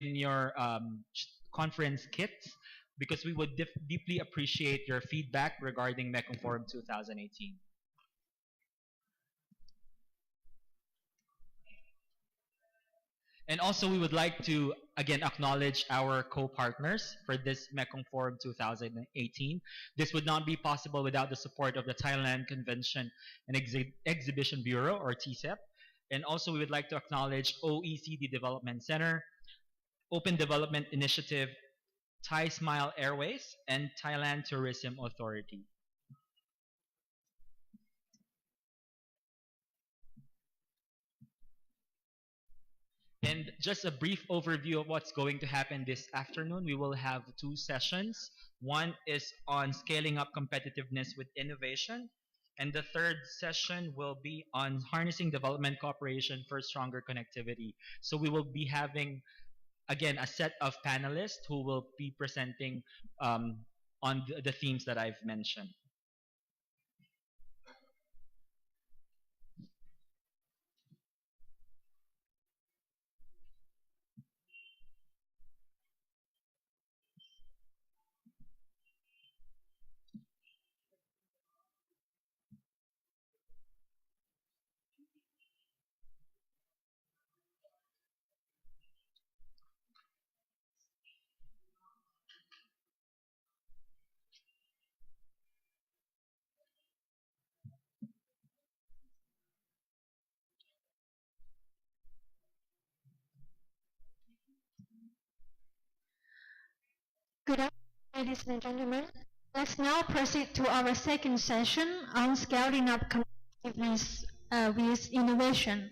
in your conference kits because we would deeply appreciate your feedback regarding Mekong Forum 2018. And also, we would like to again acknowledge our co-partners for this Mekong Forum 2018. This would not be possible without the support of the Thailand Convention and Exhibition Bureau, or TCEP. And also, we would like to acknowledge OECD Development Center, Open Development Initiative, Thai Smile Airways, and Thailand Tourism Authority. And just a brief overview of what's going to happen this afternoon. We will have two sessions. One is on scaling up competitiveness with innovation. And the third session will be on harnessing development cooperation for stronger connectivity. So we will be having, again, a set of panelists who will be presenting on the themes that I've mentioned. Good afternoon, ladies and gentlemen. Let's now proceed to our second session on scaling up competitiveness with innovation.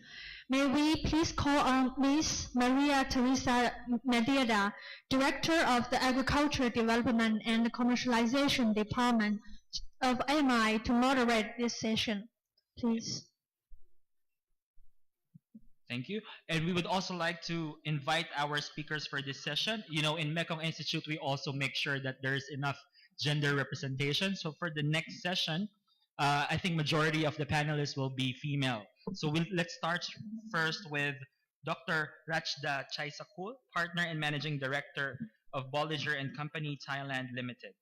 May we please call on Ms. Maria Teresa Medina, Director of the Agricultural Development and Commercialization Department of AMI, to moderate this session, please. Thank you. And we would also like to invite our speakers for this session. You know, in Mekong Institute, we also make sure that there's enough gender representation. So for the next session, I think majority of the panelists will be female. So let's start first with Dr. Rachda Chaisakul, Partner and Managing Director of Bolliger and Company Thailand Limited.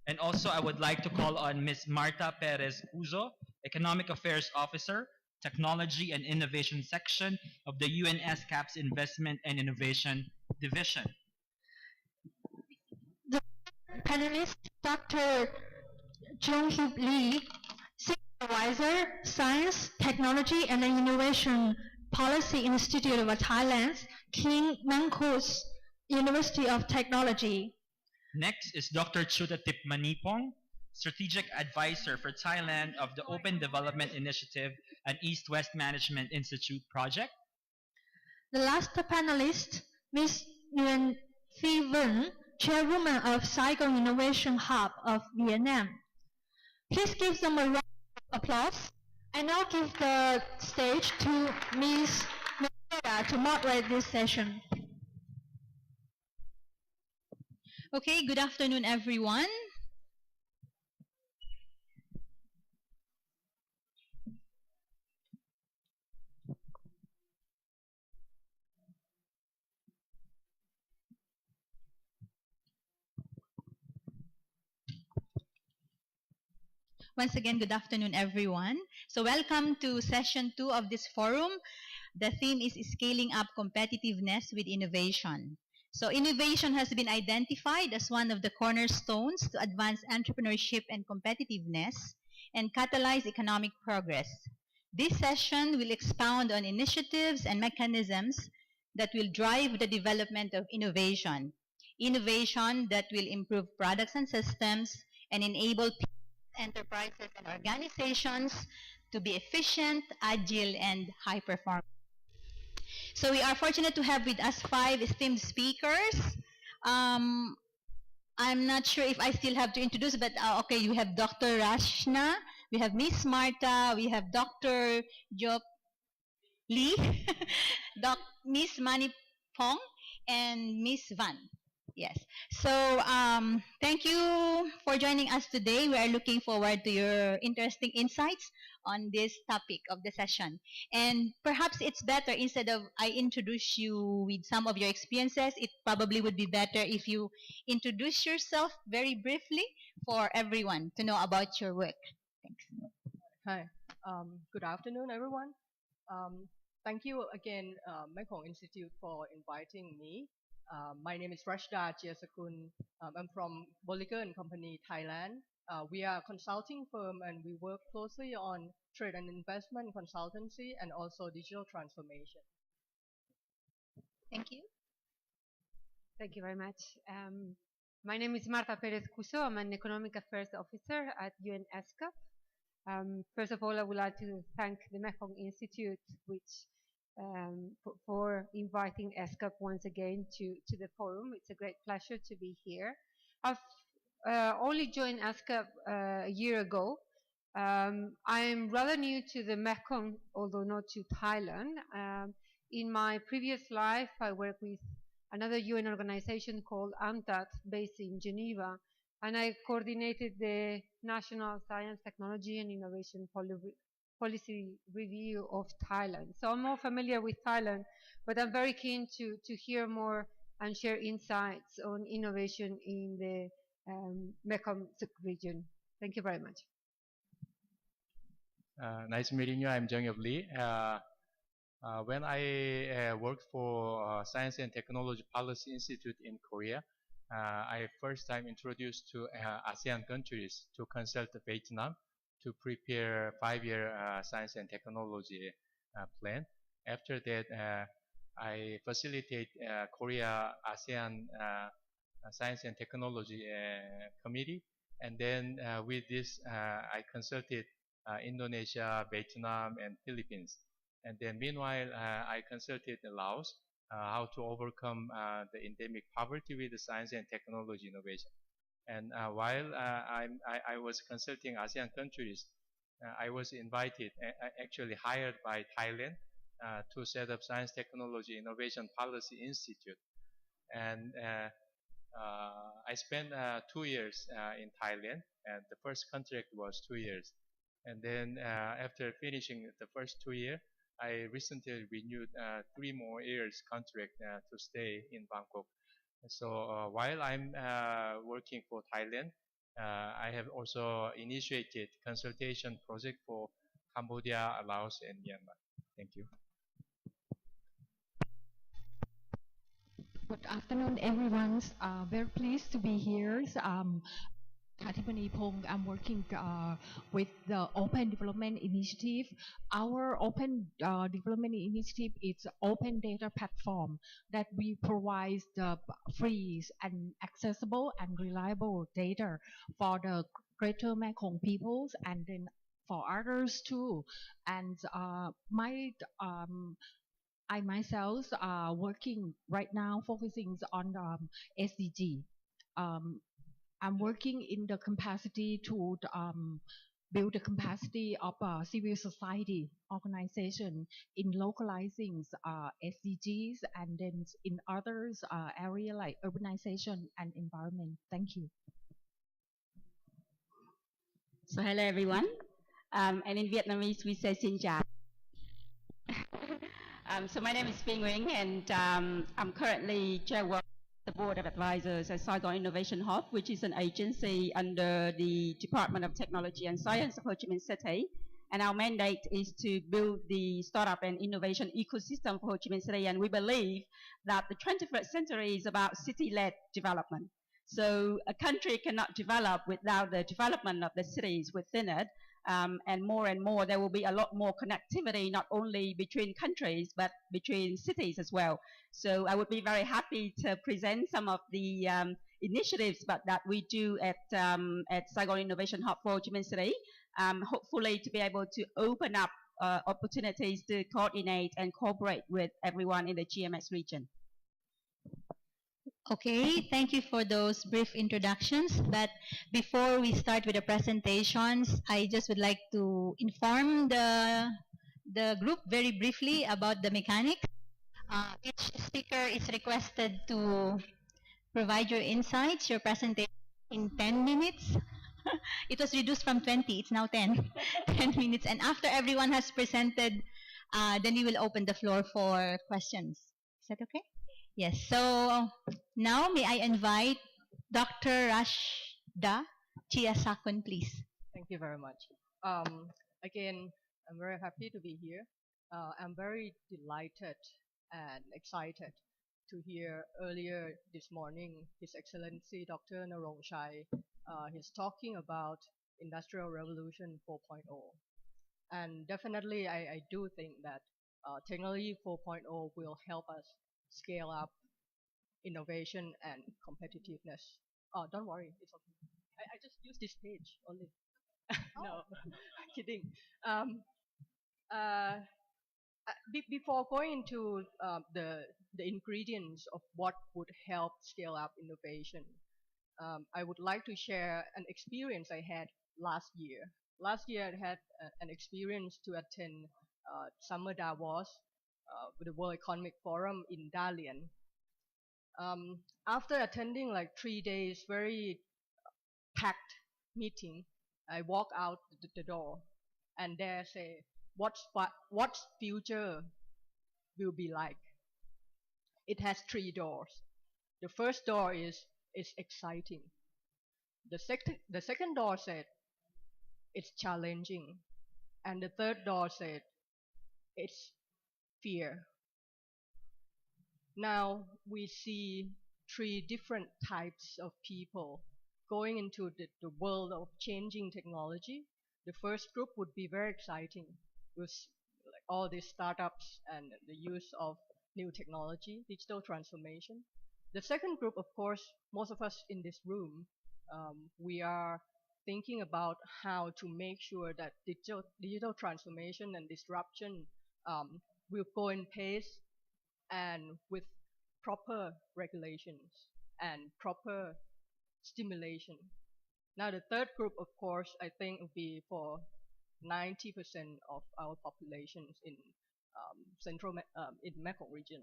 And also, I would like to call on Ms. Marta Perez Uzo, Economic Affairs Officer, Technology and Innovation Section of the UNSCAP's Investment and Innovation Division. The panelist, Dr. Jung-Hyuk Lee, Supervisor, Science, Technology and Innovation Policy Institute of Thailand, King Mangkhut University of Technology. Next is Dr. Chutatip Manipong, Strategic Advisor for Thailand of the Open Development Initiative and East-West Management Institute project. The last panelist, Ms. Nguyen Phi Ven, Chairwoman of Saigon Innovation Hub of Vietnam. Please give them a round of applause. I now give the stage to Ms. Maria to moderate this session. Okay, good afternoon, everyone. Once again, good afternoon, everyone. So welcome to session 2 of this forum. The theme is scaling up competitiveness with innovation. So innovation has been identified as one of the cornerstones to advance entrepreneurship and competitiveness and catalyze economic progress. This session will expound on initiatives and mechanisms that will drive the development of innovation. Innovation that will improve products and systems and enable enterprises and organizations to be efficient, agile, and high performing. So we are fortunate to have with us 5 esteemed speakers. I'm not sure if I still have to introduce, but okay, we have Dr. Rachna, we have Miss Marta, we have Dr. Jok Lee, Miss Manipong, and Miss Van. Yes. So thank you for joining us today. We are looking forward to your interesting insights on this topic of the session. And perhaps it's better instead of I introduce you with some of your experiences, it probably would be better if you introduce yourself very briefly for everyone to know about your work. Thanks. Hi. Good afternoon, everyone. Um, Thank you again, Mekong Institute, for inviting me. My name is Rashda Jiasakun. I'm from Bolliger and Company, Thailand. We are a consulting firm and we work closely on trade and investment consultancy and also digital transformation. Thank you. Thank you very much. My name is Marta Perez Cuso. I'm an Economic Affairs Officer at UN ESCAP. First of all, I would like to thank the Mekong Institute for inviting ESCAP once again to the forum. It's a great pleasure to be here. I've only joined ESCAP a year ago. I'm rather new to the Mekong, although not to Thailand. In my previous life, I worked with another UN organization called UNTAD, based in Geneva, and I coordinated the National Science, Technology and Innovation Policy Review of Thailand. So I'm more familiar with Thailand, but I'm very keen to hear more and share insights on innovation in the Mekong region. Thank you very much. Nice meeting you. I'm Jung-Yup Lee. When I worked for Science and Technology Policy Institute in Korea, I first time introduced to ASEAN countries to consult Vietnam to prepare 5-year science and technology plan. After that, I facilitate Korea ASEAN Science and Technology Committee, and then with this I consulted Indonesia, Vietnam, and Philippines. And then meanwhile, I consulted Laos how to overcome the endemic poverty with the science and technology innovation. And while I was consulting ASEAN countries, I was invited, actually hired by Thailand to set up Science Technology Innovation Policy Institute. And I spent 2 years in Thailand, and the first contract was 2 years. And then after finishing the first 2 years, I recently renewed 3 more years contract to stay in Bangkok. So while I'm working for Thailand, I have also initiated consultation project for Cambodia, Laos, and Myanmar. Thank you. Good afternoon, everyone. Very pleased to be here. Kathipani Pong, I'm working with the Open Development Initiative. Our Open Development Initiative is an open data platform that we provide the free and accessible and reliable data for the Greater Mekong peoples and then for others too. And I myself are working right now focusing on SDG. I'm working in the capacity to build the capacity of civil society organization in localizing SDGs and then in others area like urbanization and environment. Thank you. So hello everyone. And in Vietnamese we say xin chào. So my name is Phi Nguyen, and I'm currently Chairwoman of the Board of Advisors at Saigon Innovation Hub, which is an agency under the Department of Technology and Science of Ho Chi Minh City. And our mandate is to build the startup and innovation ecosystem for Ho Chi Minh City. And we believe that the 21st century is about city-led development. So a country cannot develop without the development of the cities within it. And more, there will be a lot more connectivity, not only between countries, but between cities as well. So I would be very happy to present some of the initiatives that we do at Saigon Innovation Hub for Ho Chi Minh City, hopefully to be able to open up opportunities to coordinate and cooperate with everyone in the GMS region. Okay, thank you for those brief introductions. But before we start with the presentations, I just would like to inform the group very briefly about the mechanics. Each speaker is requested to provide your insights, your presentation in 10 minutes. It was reduced from 20, it's now 10, 10 minutes. And after everyone has presented, then we will open the floor for questions. Is that okay? Yes, so now may I invite Dr. Rashda Chiasakun, please. Thank you very much. Again, I'm very happy to be here. I'm very delighted and excited to hear earlier this morning His Excellency Dr. Narongchai. He's talking about Industrial Revolution 4.0. And definitely, I do think that technology 4.0 will help us scale up innovation and competitiveness. Oh, don't worry, it's okay. I just use this page only. No, kidding. Um, uh, Before going into the ingredients of what would help scale up innovation, I would like to share an experience I had last year. Last year, I had an experience to attend Summer Davos with the World Economic Forum in Dalian. After attending like 3 days, very packed meeting, I walk out the door, and there say, what's future will be like? It has 3 doors. The first door is exciting. The second door said it's challenging, and the third door said it's fear. Now we see 3 different types of people going into the world of changing technology. The first group would be very exciting with like all these startups and the use of new technology, digital transformation. The second group, of course, most of us in this room, we are thinking about how to make sure that digital transformation and disruption will go in pace and with proper regulations and proper stimulation. Now the third group, of course, I think would be for 90% of our populations in in Mekong region.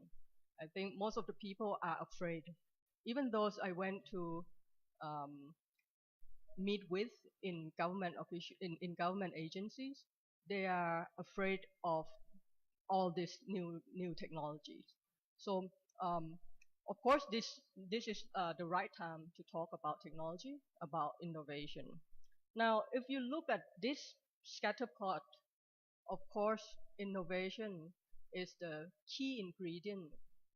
I think most of the people are afraid. Even those I went to meet with in government in government agencies, they are afraid of all these new technologies. So of course, this is the right time to talk about technology, about innovation. Now, if you look at this scatter plot, of course, innovation is the key ingredient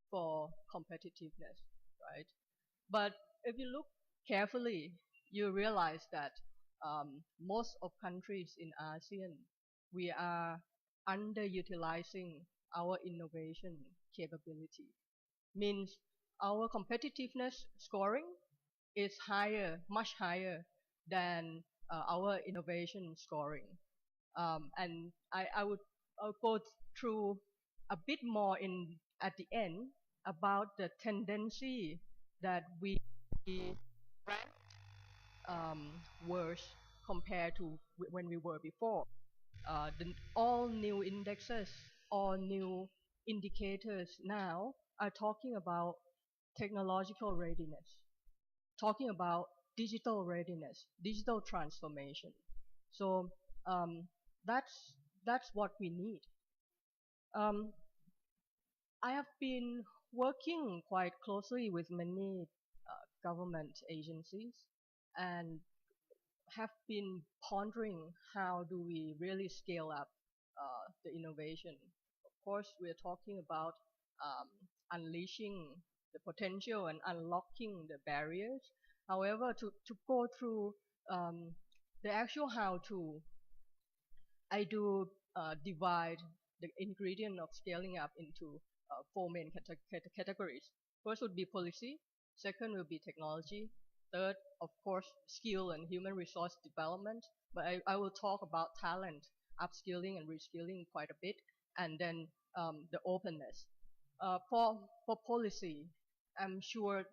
for competitiveness, right? But if you look carefully, you realize that most of countries in ASEAN, we are underutilizing our innovation capability. Means our competitiveness scoring is higher, much higher than our innovation scoring. And I'll go through a bit more at the end about the tendency that we rank worse compared to when we were before. All new indexes, all new indicators now are talking about technological readiness, talking about digital readiness, digital transformation. So that's what we need. I have been working quite closely with many government agencies and have been pondering how do we really scale up the innovation. Of course, we're talking about unleashing the potential and unlocking the barriers. However, to go through the actual how to, I do divide the ingredient of scaling up into 4 main categories. First would be policy, second will be technology, third, of course, skill and human resource development, but I will talk about talent, upskilling and reskilling quite a bit, and then the openness. For policy, I'm sure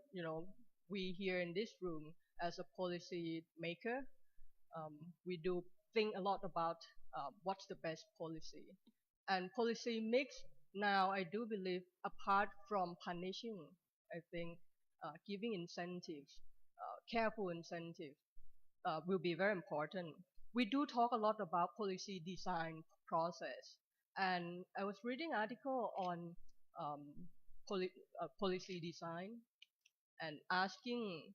we here in this room as a policy maker, we do think a lot about what's the best policy. And policy mix now, I do believe, apart from punishing, I think giving incentives, careful incentives, will be very important. We do talk a lot about policy design process, and I was reading article on um, policy design and asking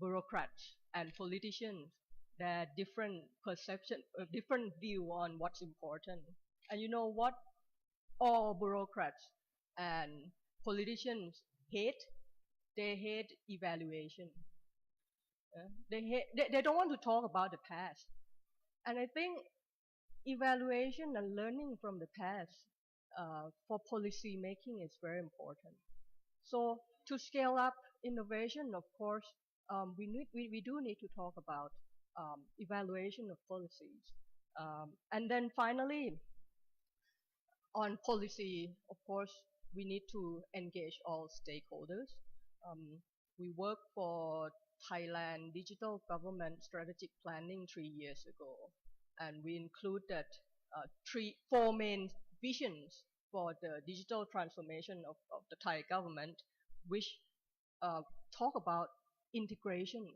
bureaucrats and politicians their different perception, different view on what's important. And you know what? All bureaucrats and politicians hate. They hate evaluation. They don't want to talk about the past. And I think evaluation and learning from the past for policy making is very important. So to scale up innovation, of course, we do need to talk about evaluation of policies. And then finally, on policy, of course, we need to engage all stakeholders. Um, we worked for Thailand Digital Government Strategic Planning 3 years ago, and we included four main visions for the digital transformation of the Thai government, which talk about integration.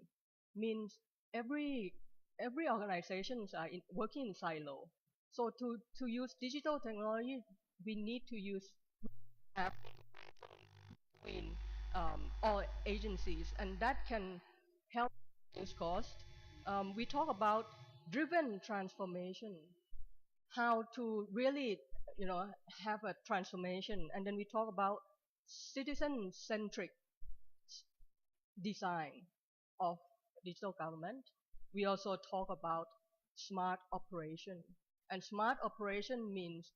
Means every organizations are working in silo. So to use digital technology, we need to use app between all agencies, and that can help reduce cost. We talk about driven transformation, how to really, have a transformation, and then we talk about citizen-centric design of digital government. We also talk about smart operation, and smart operation means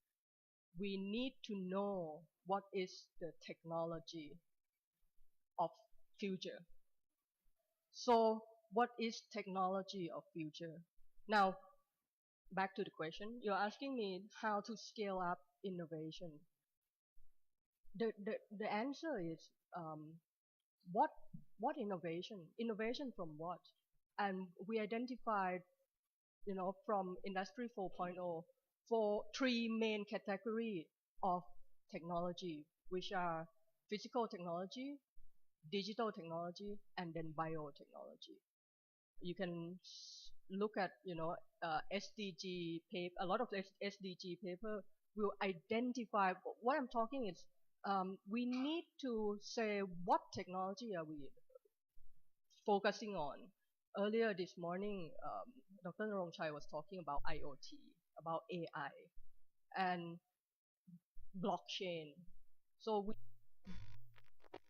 we need to know what is the technology of future. So what is technology of future? Now, back to the question. You're asking me how to scale up innovation. The answer is what innovation? Innovation from what? And we identified, from Industry 4.0 for three main categories of technology, which are physical technology, digital technology, and then biotechnology. You can look at, SDG paper. A lot of SDG paper will identify. What I'm talking is, we need to say what technology are we focusing on. Earlier this morning, Dr. Narongchai was talking about IoT, about AI, and blockchain. So we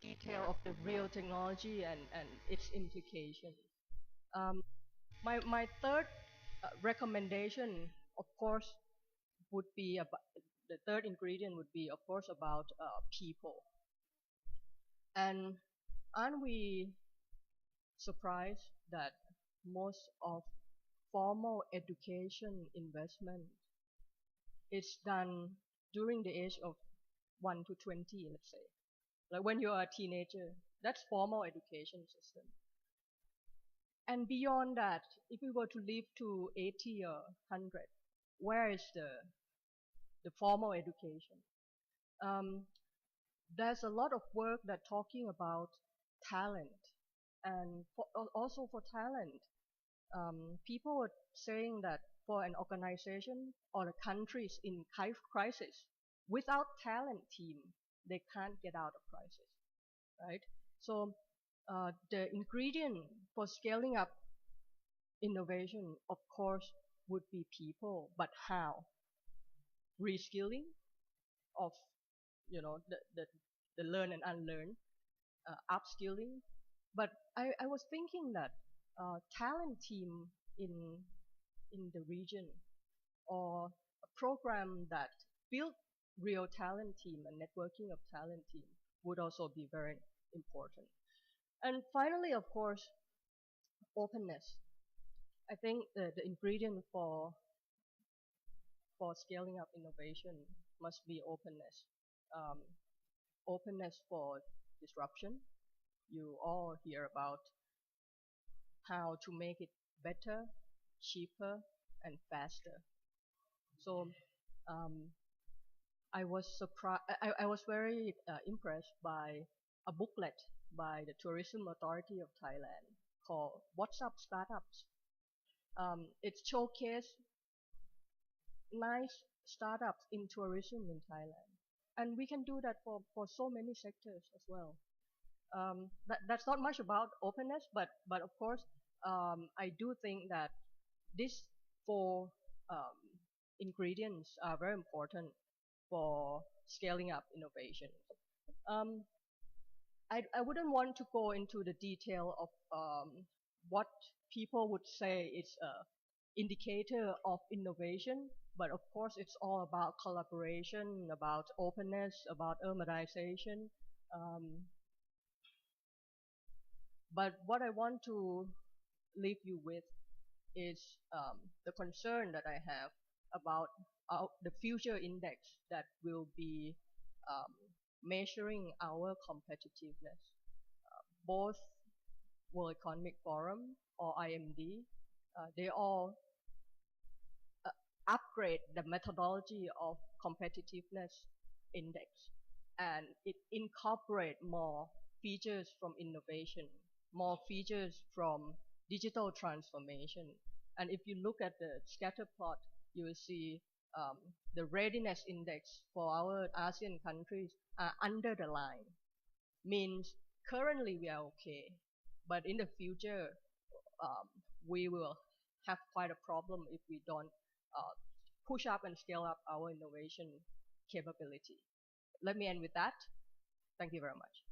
detail of the real technology and its implication. My third recommendation, of course, would be about the third ingredient would be, of course, about people. And aren't we surprised that most of formal education investment is done during the age of 1 to 20, let's say. Like when you are a teenager, that's formal education system. And beyond that, if we were to live to 80 or 100, where is the formal education? There's a lot of work that talking about talent, and also for talent, people are saying that for an organization or a countries in crisis, without talent team, they can't get out of crisis, right? So the ingredient for scaling up innovation, of course, would be people, but how? Reskilling of, the learn and unlearn, upskilling. But I was thinking that talent team in the region, or a program that build real talent team and networking of talent team would also be very important. And finally, of course, openness. I think the ingredient for scaling up innovation must be openness. Openness for disruption. You all hear about how to make it better, cheaper, and faster. So I was surprised. I was very impressed by a booklet by the Tourism Authority of Thailand called What's Up Startups. It showcases nice startups in tourism in Thailand. And we can do that for so many sectors as well. That's not much about openness, but of course, I do think that these four ingredients are very important for scaling up innovation. I wouldn't want to go into the detail of what people would say is an indicator of innovation, but of course it's all about collaboration, about openness, about urbanization. But what I want to leave you with is the concern that I have about the future index that will be measuring our competitiveness. Both World Economic Forum or IMD, they all upgrade the methodology of competitiveness index, and it incorporate more features from innovation, more features from digital transformation. And if you look at the scatter plot, you will see the readiness index for our ASEAN countries are under the line. Means currently we are okay, but in the future we will have quite a problem if we don't push up and scale up our innovation capability. Let me end with that. Thank you very much.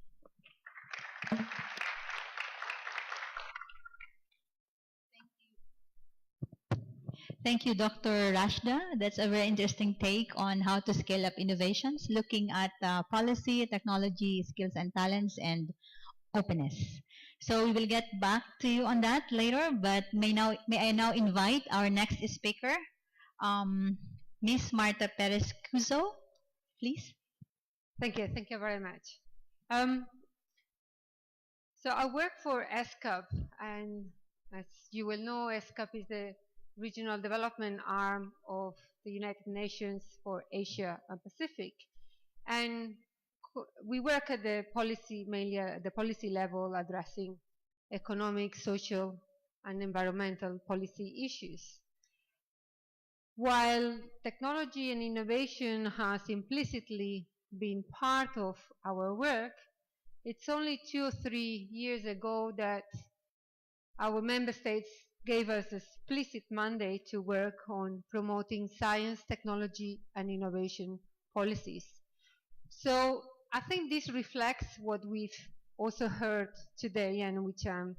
Thank you, Dr. Rashda. That's a very interesting take on how to scale up innovations, looking at policy, technology, skills and talents, and openness. So we will get back to you on that later, but may I now invite our next speaker, Ms. Marta Perez Cuzo, please. Thank you very much. So I work for ESCAP, and as you will know, ESCAP is the regional development arm of the United Nations for Asia and Pacific. And we work at the policy, mainly at the policy level, addressing economic, social, and environmental policy issues. While technology and innovation has implicitly been part of our work, it's only 2 or 3 years ago that our member states gave us a explicit mandate to work on promoting science, technology, and innovation policies. So I think this reflects what we've also heard today, and which I'm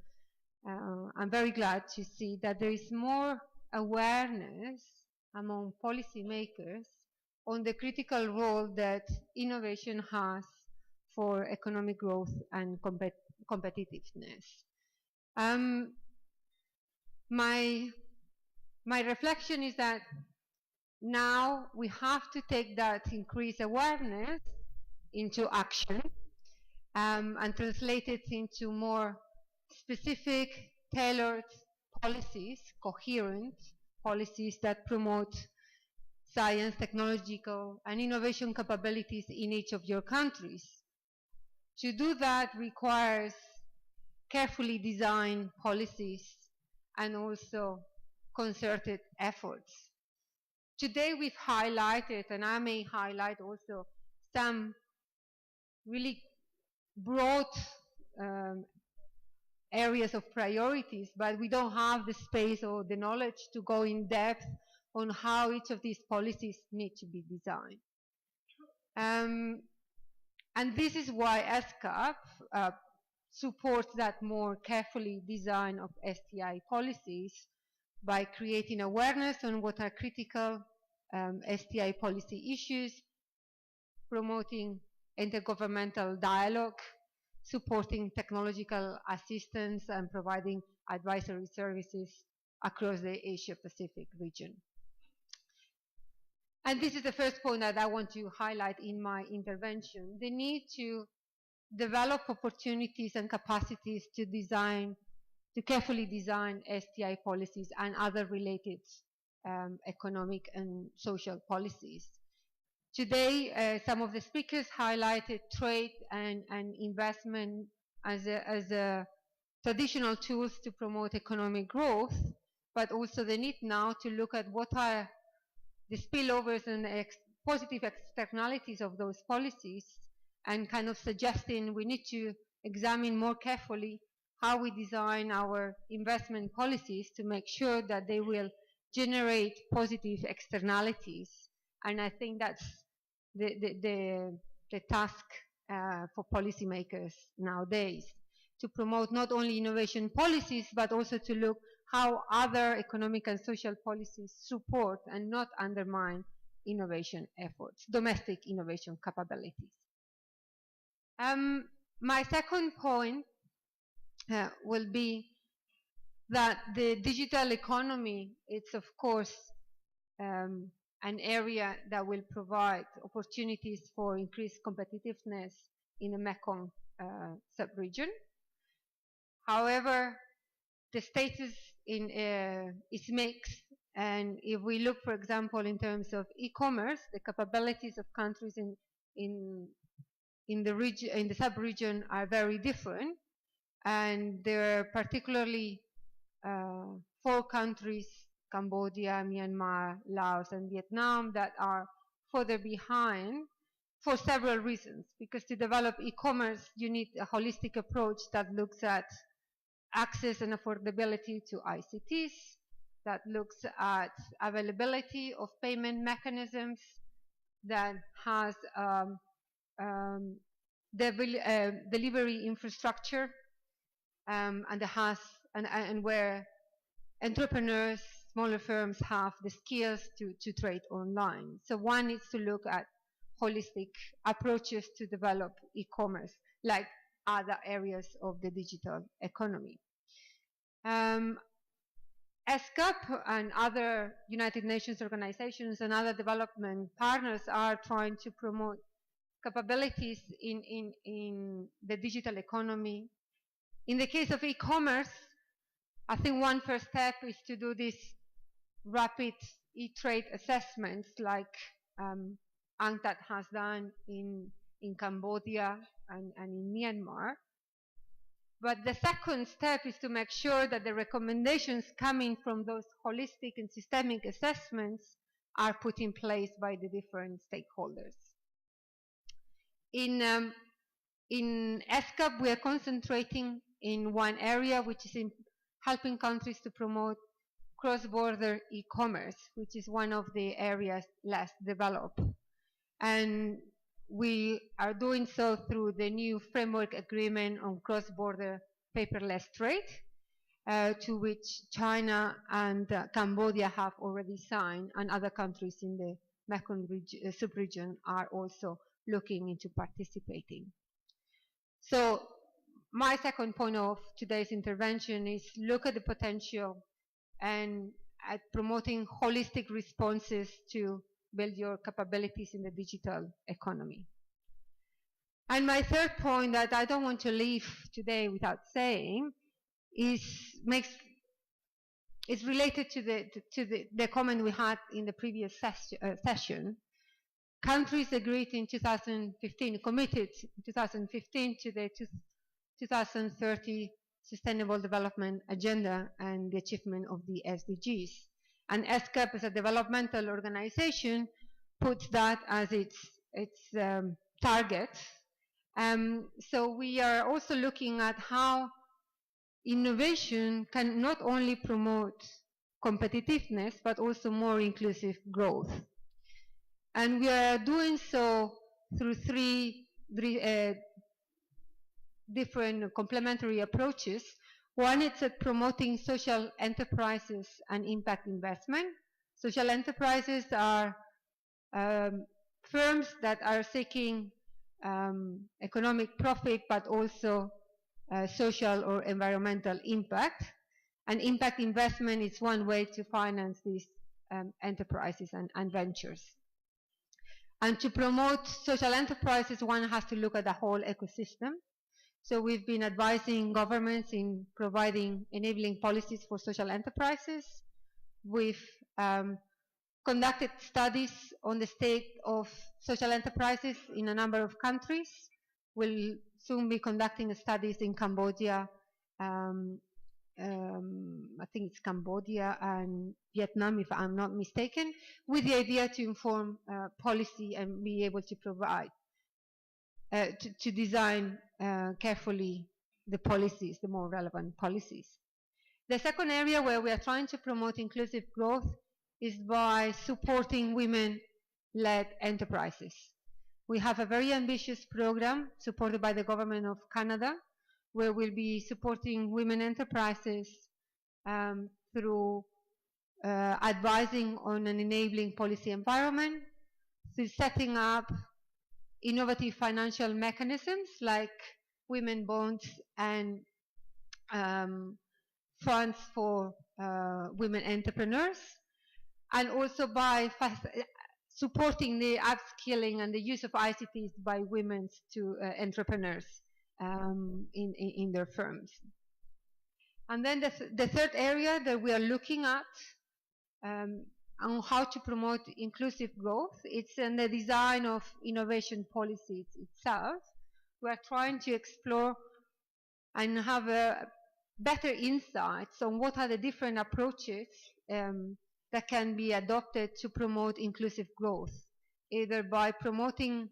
very glad to see, that there is more awareness among policymakers on the critical role that innovation has for economic growth and competitiveness. My reflection is that now we have to take that increased awareness into action and translate it into more specific, tailored policies, coherent policies that promote science, technological, and innovation capabilities in each of your countries. To do that requires carefully designed policies and also concerted efforts. Today we've highlighted, and I may highlight also, some really broad areas of priorities, but we don't have the space or the knowledge to go in depth on how each of these policies need to be designed. And this is why ESCAP supports that more carefully design of STI policies by creating awareness on what are critical STI policy issues, promoting intergovernmental dialogue, supporting technological assistance, and providing advisory services across the Asia-Pacific region. And this is the first point that I want to highlight in my intervention: the need to develop opportunities and capacities to carefully design STI policies and other related economic and social policies. Today, some of the speakers highlighted trade and investment as a traditional tools to promote economic growth, but also the need now to look at what are the spillovers and positive externalities of those policies, and kind of suggesting we need to examine more carefully how we design our investment policies to make sure that they will generate positive externalities. And I think that's the task for policymakers nowadays, to promote not only innovation policies, but also to look how other economic and social policies support and not undermine innovation efforts, domestic innovation capabilities. My second point will be that the digital economy, it's of course an area that will provide opportunities for increased competitiveness in the Mekong sub-region. However, the status is mixed, and if we look, for example, in terms of e-commerce, the capabilities of countries in the sub-region are very different, and there are particularly 4 countries, Cambodia, Myanmar, Laos, and Vietnam, that are further behind for several reasons. Because to develop e-commerce, you need a holistic approach that looks at access and affordability to ICTs, that looks at availability of payment mechanisms, that has delivery infrastructure, and where entrepreneurs, smaller firms have the skills to trade online. So one needs to look at holistic approaches to develop e-commerce, like other areas of the digital economy. ESCAP and other United Nations organizations and other development partners are trying to promote capabilities in the digital economy. In the case of e-commerce, I think one first step is to do this rapid e-trade assessments like UNCTAD has done in Cambodia and in Myanmar. But the second step is to make sure that the recommendations coming from those holistic and systemic assessments are put in place by the different stakeholders. In ESCAP, we are concentrating in one area, which is in helping countries to promote cross-border e-commerce, which is one of the areas less developed. And we are doing so through the new framework agreement on cross-border paperless trade, to which China and Cambodia have already signed, and other countries in the Mekong sub-region are also looking into participating. So my second point of today's intervention is look at the potential and at promoting holistic responses to build your capabilities in the digital economy. And my third point that I don't want to leave today without saying is related to the comment we had in the previous session. Countries agreed in 2015, committed in 2015 to the 2030 Sustainable Development Agenda and the achievement of the SDGs. And ESCAP, as a developmental organization, puts that as its target. So we are also looking at how innovation can not only promote competitiveness, but also more inclusive growth. And we are doing so through three different complementary approaches. One is at promoting social enterprises and impact investment. Social enterprises are firms that are seeking economic profit, but also social or environmental impact. And impact investment is one way to finance these enterprises and ventures. And to promote social enterprises, one has to look at the whole ecosystem. So we've been advising governments in providing enabling policies for social enterprises. We've conducted studies on the state of social enterprises in a number of countries. We'll soon be conducting studies in Cambodia, I think it's Cambodia and Vietnam, if I'm not mistaken, with the idea to inform policy and be able to provide, to design carefully the policies, the more relevant policies. The second area where we are trying to promote inclusive growth is by supporting women-led enterprises. We have a very ambitious program supported by the government of Canada, where we'll be supporting women enterprises through advising on an enabling policy environment, through setting up innovative financial mechanisms like women bonds and funds for women entrepreneurs, and also by supporting the upskilling and the use of ICTs by women to entrepreneurs in their firms. And then the third area that we are looking at on how to promote inclusive growth, it's in the design of innovation policies itself. We are trying to explore and have better insights on what are the different approaches that can be adopted to promote inclusive growth, either by promoting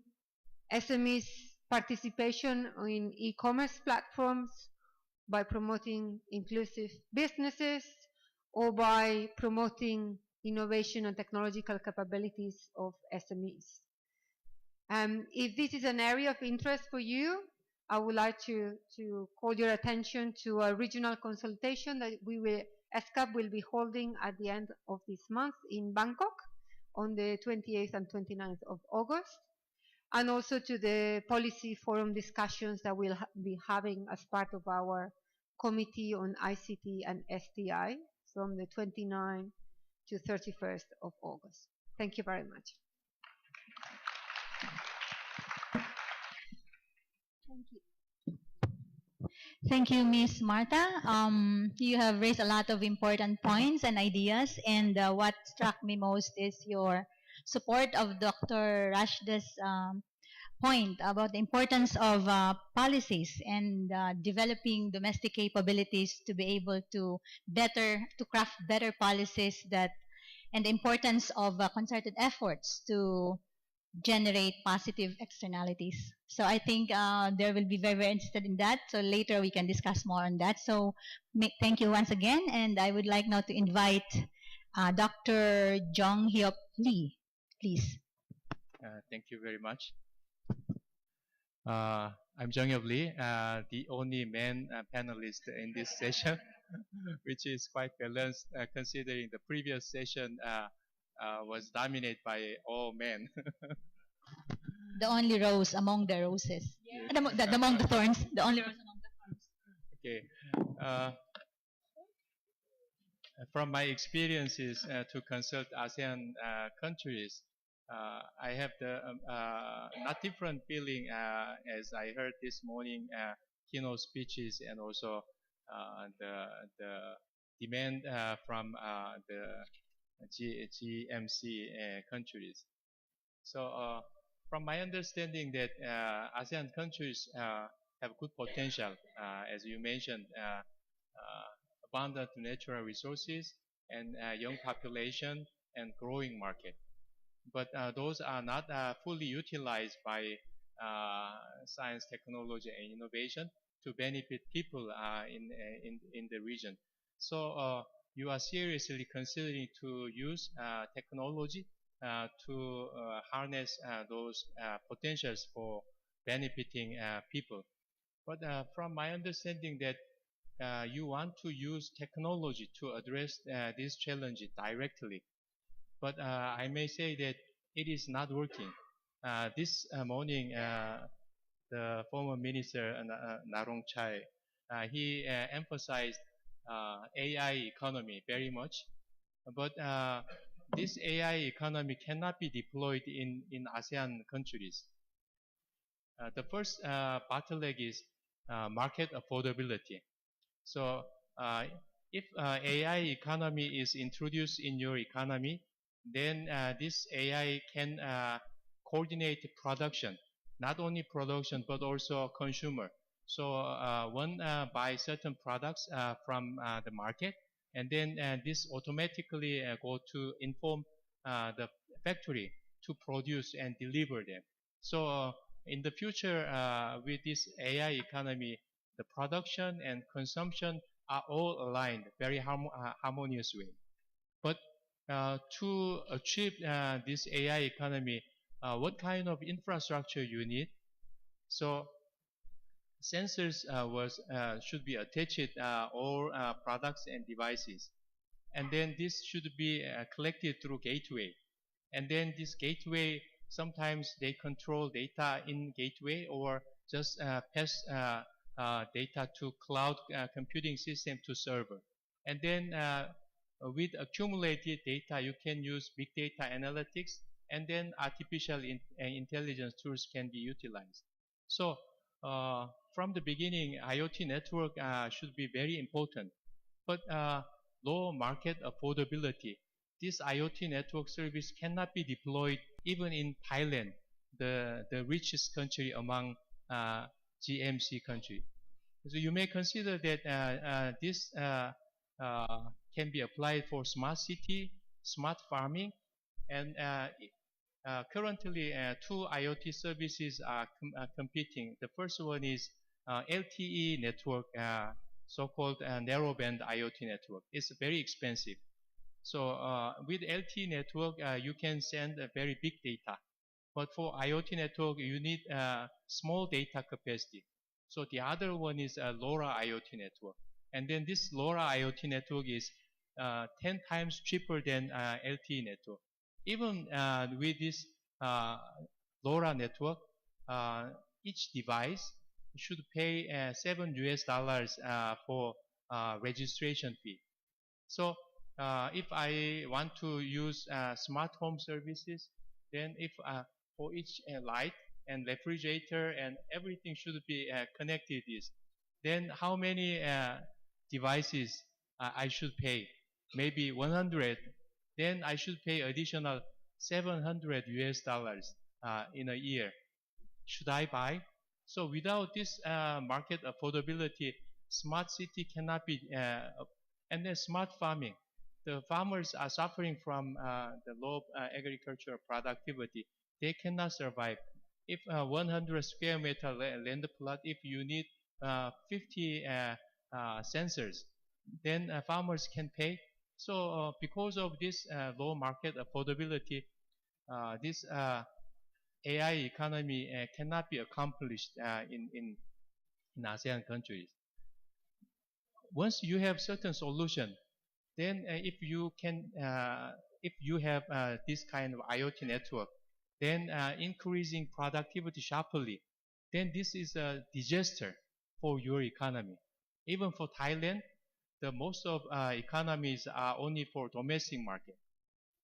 SMEs participation in e-commerce platforms, by promoting inclusive businesses, or by promoting innovation and technological capabilities of SMEs. If this is an area of interest for you, I would like to call your attention to a regional consultation that ESCAP will be holding at the end of this month in Bangkok on the 28th and 29th of August, and also to the policy forum discussions that we'll be having as part of our Committee on ICT and STI from the 29th to 31st of August. Thank you very much. Thank you. Thank you, Ms. Martha. You have raised a lot of important points and ideas, and what struck me most is your support of Dr. Rashda's point about the importance of policies and developing domestic capabilities to be able to craft better policies and the importance of concerted efforts to generate positive externalities. So I think they will be very, very interested in that. So later we can discuss more on that. So thank you once again. And I would like now to invite Dr. Jong Hyuk Lee, please. Thank you very much. I'm Jong Hyuk Lee, the only man panelist in this session, which is quite balanced considering the previous session was dominated by all men. The only rose among the roses. Yeah. Among the thorns. The only rose among the thorns. Okay. From my experiences to consult ASEAN countries, I have the not different feeling as I heard this morning keynote speeches and also the demand from the GMC countries. So from my understanding that ASEAN countries have good potential, as you mentioned, abundant natural resources and young population and growing market. But those are not fully utilized by science, technology, and innovation to benefit people in the region. So you are seriously considering to use technology to harness those potentials for benefiting people. But from my understanding that you want to use technology to address this challenge directly. But I may say that it is not working. This morning, the former minister, Narong Chai, he emphasized AI economy very much. But this AI economy cannot be deployed in ASEAN countries. The first bottleneck is market affordability. So if AI economy is introduced in your economy, then this AI can coordinate production, not only production but also consumer. So one buy certain products from the market, and then this automatically go to inform the factory to produce and deliver them. So in the future, with this AI economy, the production and consumption are all aligned very harmonious way. But to achieve this AI economy, what kind of infrastructure you need? So sensors should be attached all products and devices, and then this should be collected through gateway, and then this gateway sometimes they control data in gateway or just pass data to cloud computing system to server, and then with accumulated data you can use big data analytics, and then artificial intelligence tools can be utilized. So from the beginning, IoT network should be very important, but low market affordability. This IoT network service cannot be deployed even in Thailand, the richest country among GMC country. So you may consider that this can be applied for smart city, smart farming, and currently two IoT services are competing. The first one is LTE network, so-called narrowband IoT network. It's very expensive. So with LTE network, you can send a very big data. But for IoT network, you need small data capacity. So the other one is a LoRa IoT network. And then this LoRa IoT network is 10 times cheaper than LTE network. Even with this LoRa network, each device should pay $7 for registration fee. So if I want to use smart home services, then if for each light and refrigerator and everything should be connected, then how many devices I should pay? Maybe 100. Then I should pay additional $700 in a year. Should I buy? So without this market affordability, smart city cannot be, and then smart farming. The farmers are suffering from the low agricultural productivity. They cannot survive. If 100 square meter land plot, if you need 50 sensors, then farmers can pay. So because of this low market affordability, this AI economy cannot be accomplished in ASEAN countries. Once you have certain solution, then if you have this kind of IoT network, then increasing productivity sharply, then this is a disaster for your economy. Even for Thailand, the most of economies are only for domestic market.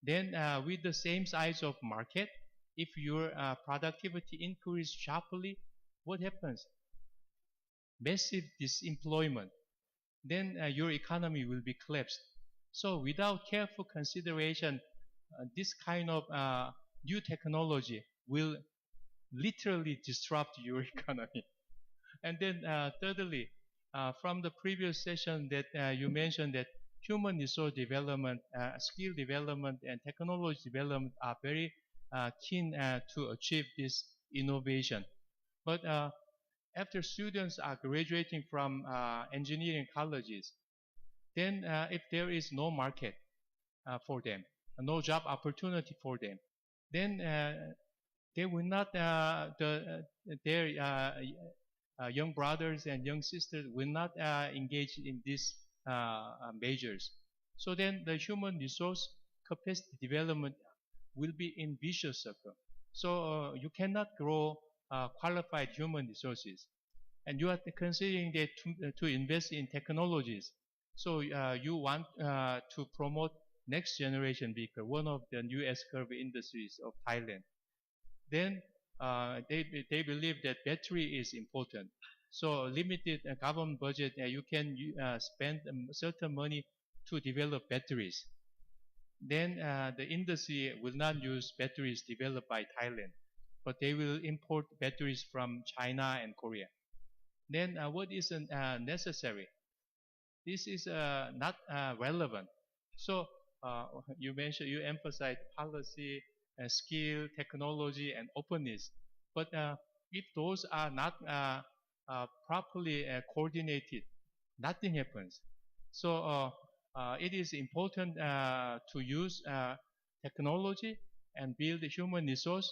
Then with the same size of market, if your productivity increases sharply, what happens? Massive disemployment. Then your economy will be collapsed. So without careful consideration, this kind of new technology will literally disrupt your economy. And then thirdly, from the previous session that you mentioned that human resource development, skill development, and technology development are very keen to achieve this innovation. But after students are graduating from engineering colleges, then if there is no market for them, no job opportunity for them, then they will not, their young brothers and young sisters will not engage in these measures. So then the human resource capacity development will be in vicious circle. So you cannot grow qualified human resources. And you are considering that to invest in technologies. So you want to promote next generation vehicle, one of the new S-curve industries of Thailand. Then they believe that battery is important. So limited government budget, you can spend certain money to develop batteries. then the industry will not use batteries developed by Thailand, but they will import batteries from China and Korea. Then what is necessary? This is not relevant. So you emphasize policy, skill, technology, and openness. But if those are not properly coordinated, nothing happens. So it is important to use technology and build human resource,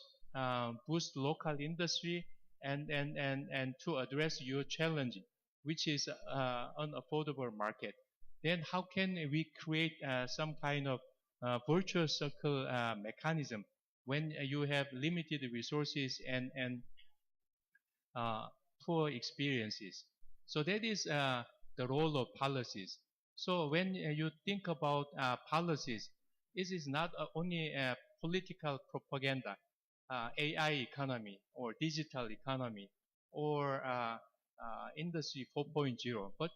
boost local industry, and to address your challenge, which is unaffordable market. Then how can we create some kind of virtuous circle mechanism when you have limited resources and poor experiences? So that is the role of policies. So when you think about policies, this is not only political propaganda, AI economy or digital economy or industry 4.0, but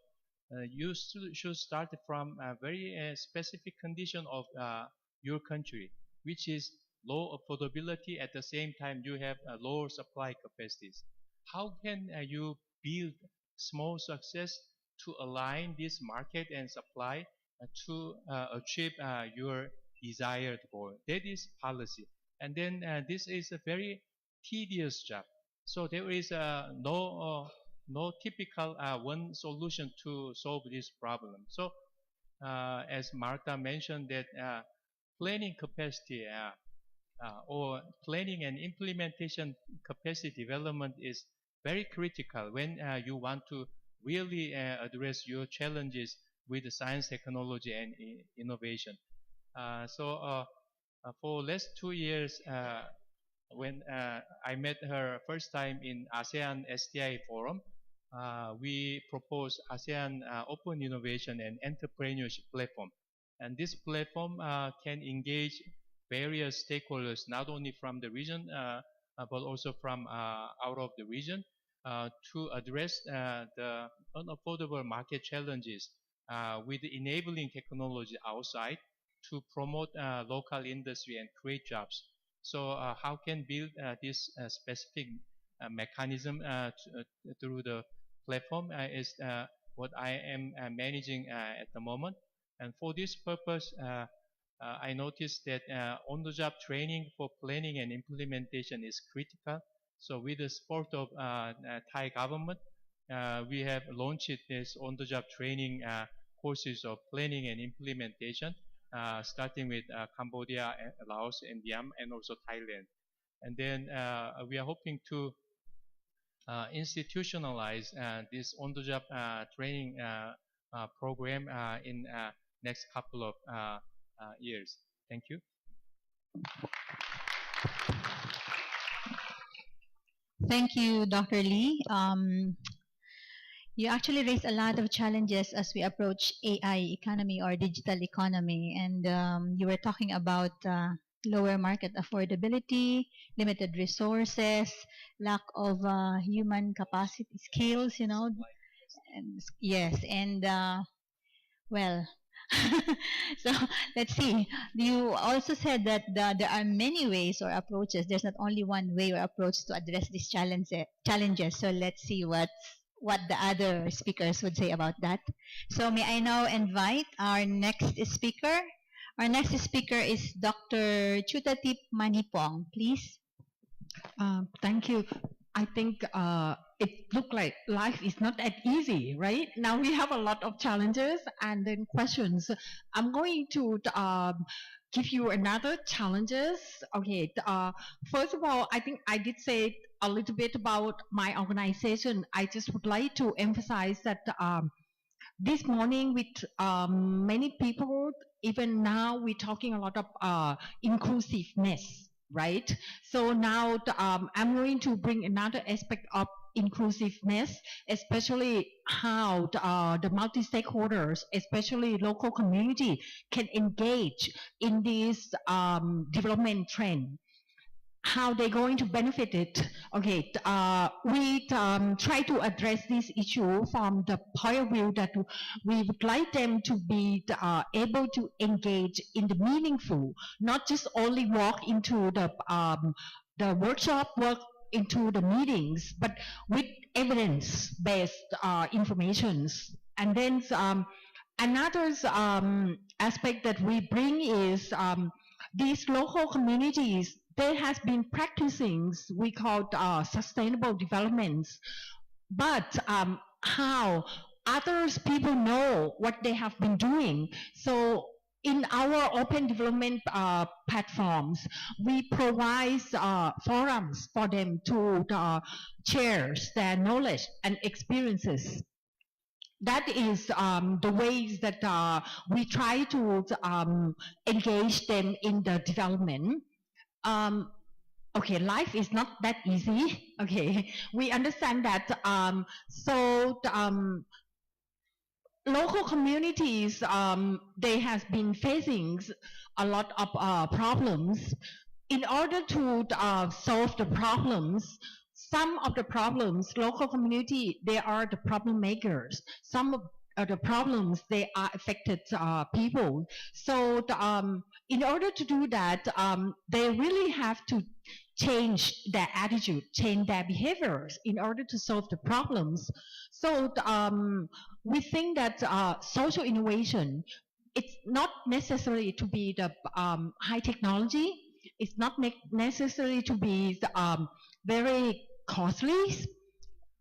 you should start from a very specific condition of your country, which is low affordability. At the same time, you have lower supply capacities. How can you build small success to align this market and supply to achieve your desired goal? That is policy. And then this is a very tedious job. So there is no typical one solution to solve this problem. So as Martha mentioned, that planning capacity or planning and implementation capacity development is very critical when you want to really address your challenges with science, technology, and innovation. So for last 2 years, when I met her first time in ASEAN STI Forum, we proposed ASEAN Open Innovation and Entrepreneurship Platform. And this platform can engage various stakeholders, not only from the region, but also from out of the region, to address the unaffordable market challenges with enabling technology outside to promote local industry and create jobs. So how can build this specific mechanism through the platform is what I am managing at the moment. And for this purpose, I noticed that on-the-job training for planning and implementation is critical. So with the support of Thai government, we have launched this on-the-job training courses of planning and implementation, starting with Cambodia, Laos, and Vietnam, and also Thailand. And then we are hoping to institutionalize this on-the-job training program in next couple of years. Thank you. Thank you, Dr. Lee. You actually raised a lot of challenges as we approach AI economy or digital economy, and you were talking about lower market affordability, limited resources, lack of human capacity skills, you know. And, yes, and well, so let's see. You also said that there are many ways or approaches. There's not only one way or approach to address these challenges. So let's see what the other speakers would say about that. So may I now invite our next speaker. Our next speaker is Dr. Chutatip Manipong, please. Thank you. I think it looked like life is not that easy, right? Now we have a lot of challenges and then questions. I'm going to give you another challenges. Okay. First of all, I think I did say a little bit about my organization. I just would like to emphasize that this morning with many people, even now we're talking a lot of inclusiveness, right? So now I'm going to bring another aspect of inclusiveness, especially how the multi-stakeholders, especially local community, can engage in this development trend. how they're going to benefit it. Okay, we try to address this issue from the point of view that we would like them to be able to engage in the meaningful, not just only walk into the workshop, work into the meetings, but with evidence-based informations. And then another aspect that we bring is these local communities, they has been practicing we call sustainable developments, but how others people know what they have been doing. So in our open development platforms, we provide forums for them to share their knowledge and experiences. That is the ways that we try to engage them in the development. Okay, life is not that easy. Okay, we understand that. Local communities, they have been facing a lot of problems. In order to solve the problems, some of the problems, local community, they are the problem makers. Some of the problems, they are affected people. So in order to do that, they really have to change their attitude, change their behaviors in order to solve the problems. So we think that social innovation, it's not necessary to be the high technology. It's not necessary to be very costly.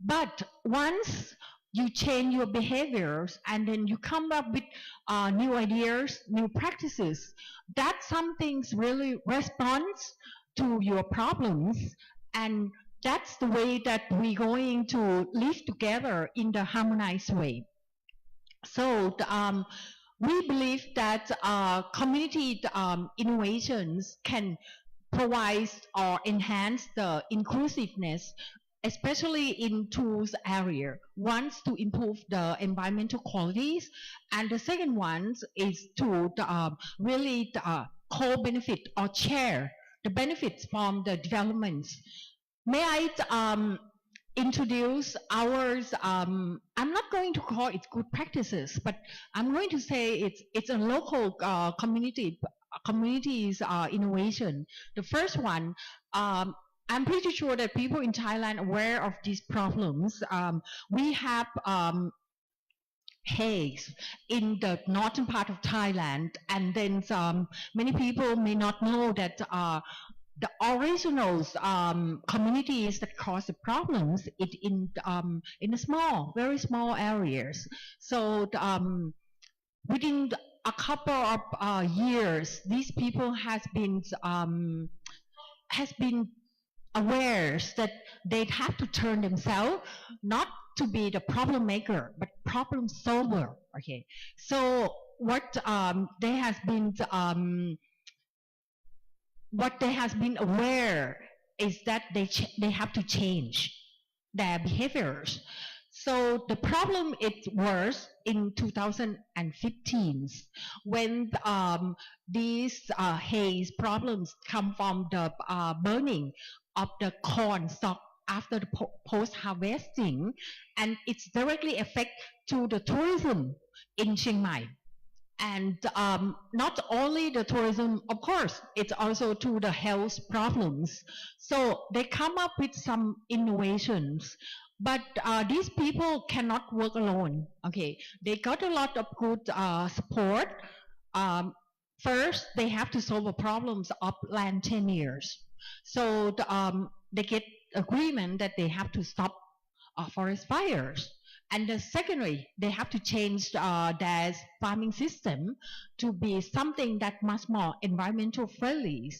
But once you change your behaviors and then you come up with new ideas, new practices, that something really responds to your problems, and that's the way that we're going to live together in the harmonized way. So we believe that community innovations can provide or enhance the inclusiveness, especially in two areas. One is to improve the environmental qualities, and the second one is to really co-benefit or share the benefits from the developments. May I introduce ours? I'm not going to call it good practices, but I'm going to say it's a local communities innovation. The first one, I'm pretty sure that people in Thailand are aware of these problems. We have haze in the northern part of Thailand, and then many people may not know that the original communities that cause the problems in the small, very small areas. So within a couple of years, these people has been aware that they have to turn themselves not to be the problem maker but problem solver. Okay, so what they has been aware is that they have to change their behaviors. So the problem is worse in 2015 when these haze problems come from the burning of the corn stalk after the post-harvesting, and it's directly affect to the tourism in Chiang Mai. And not only the tourism, of course, it's also to the health problems. So they come up with some innovations. But these people cannot work alone. Okay, they got a lot of good support. First, they have to solve the problems of land tenures. So they get agreement that they have to stop forest fires. And then secondly, they have to change their farming system to be something that much more environmental friendly.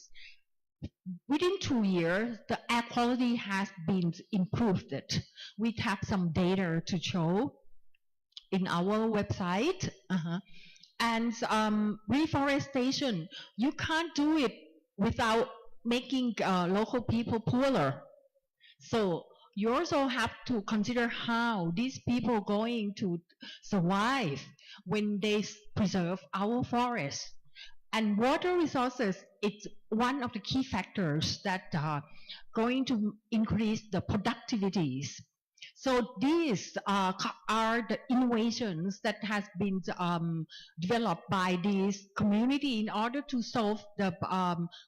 Within 2 years, the air quality has been improved. We have some data to show in our website. And reforestation, you can't do it without making local people poorer. So you also have to consider how these people are going to survive when they preserve our forests. And water resources, it's one of the key factors that are going to increase the productivities. So these are the innovations that has been developed by this community in order to solve the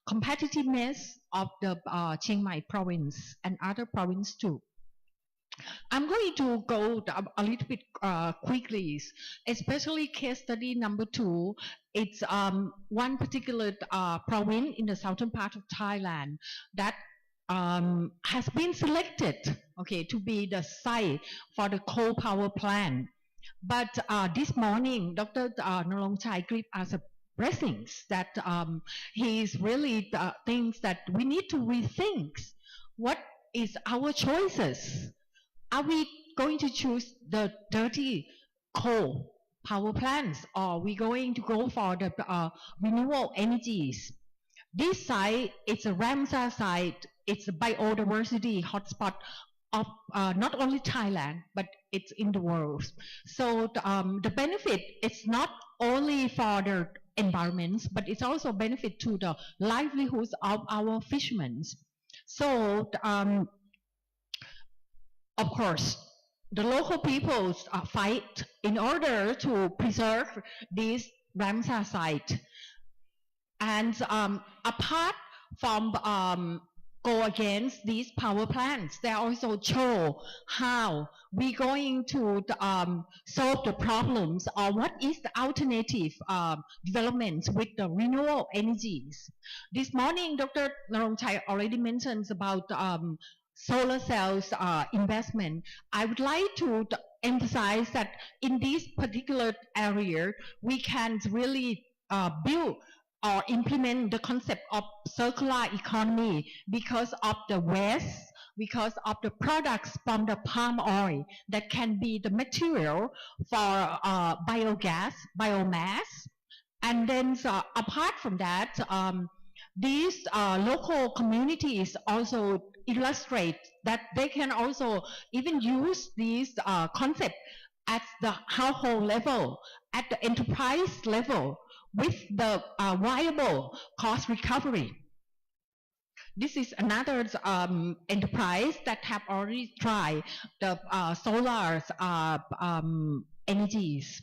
competitiveness of the Chiang Mai province and other province too. I'm going to go a little bit quickly, especially case study number 2. It's one particular province in the southern part of Thailand that has been selected, okay, to be the site for the coal power plant. But this morning, Dr. Narongchai gave us a blessings that he's really thinks that we need to rethink what is our choices. Are we going to choose the dirty coal power plants, or are we going to go for the renewable energies? This site, it's a Ramsar site. It's a biodiversity hotspot of not only Thailand, but it's in the world. So the benefit, it's not only for the environment, but it's also a benefit to the livelihoods of our fishermen. So of course, the local peoples fight in order to preserve this Ramsar site. And apart from go against these power plants, they also show how we're going to solve the problems, or what is the alternative development with the renewable energies. This morning, Dr. Narongchai already mentions about solar cells investment. I would like to emphasize that in this particular area, we can really build or implement the concept of circular economy because of the waste, because of the products from the palm oil that can be the material for biogas, biomass. And then apart from that, these local communities also illustrate that they can also even use these concept at the household level, at the enterprise level, with the viable cost recovery. This is another enterprise that have already tried the solar energies.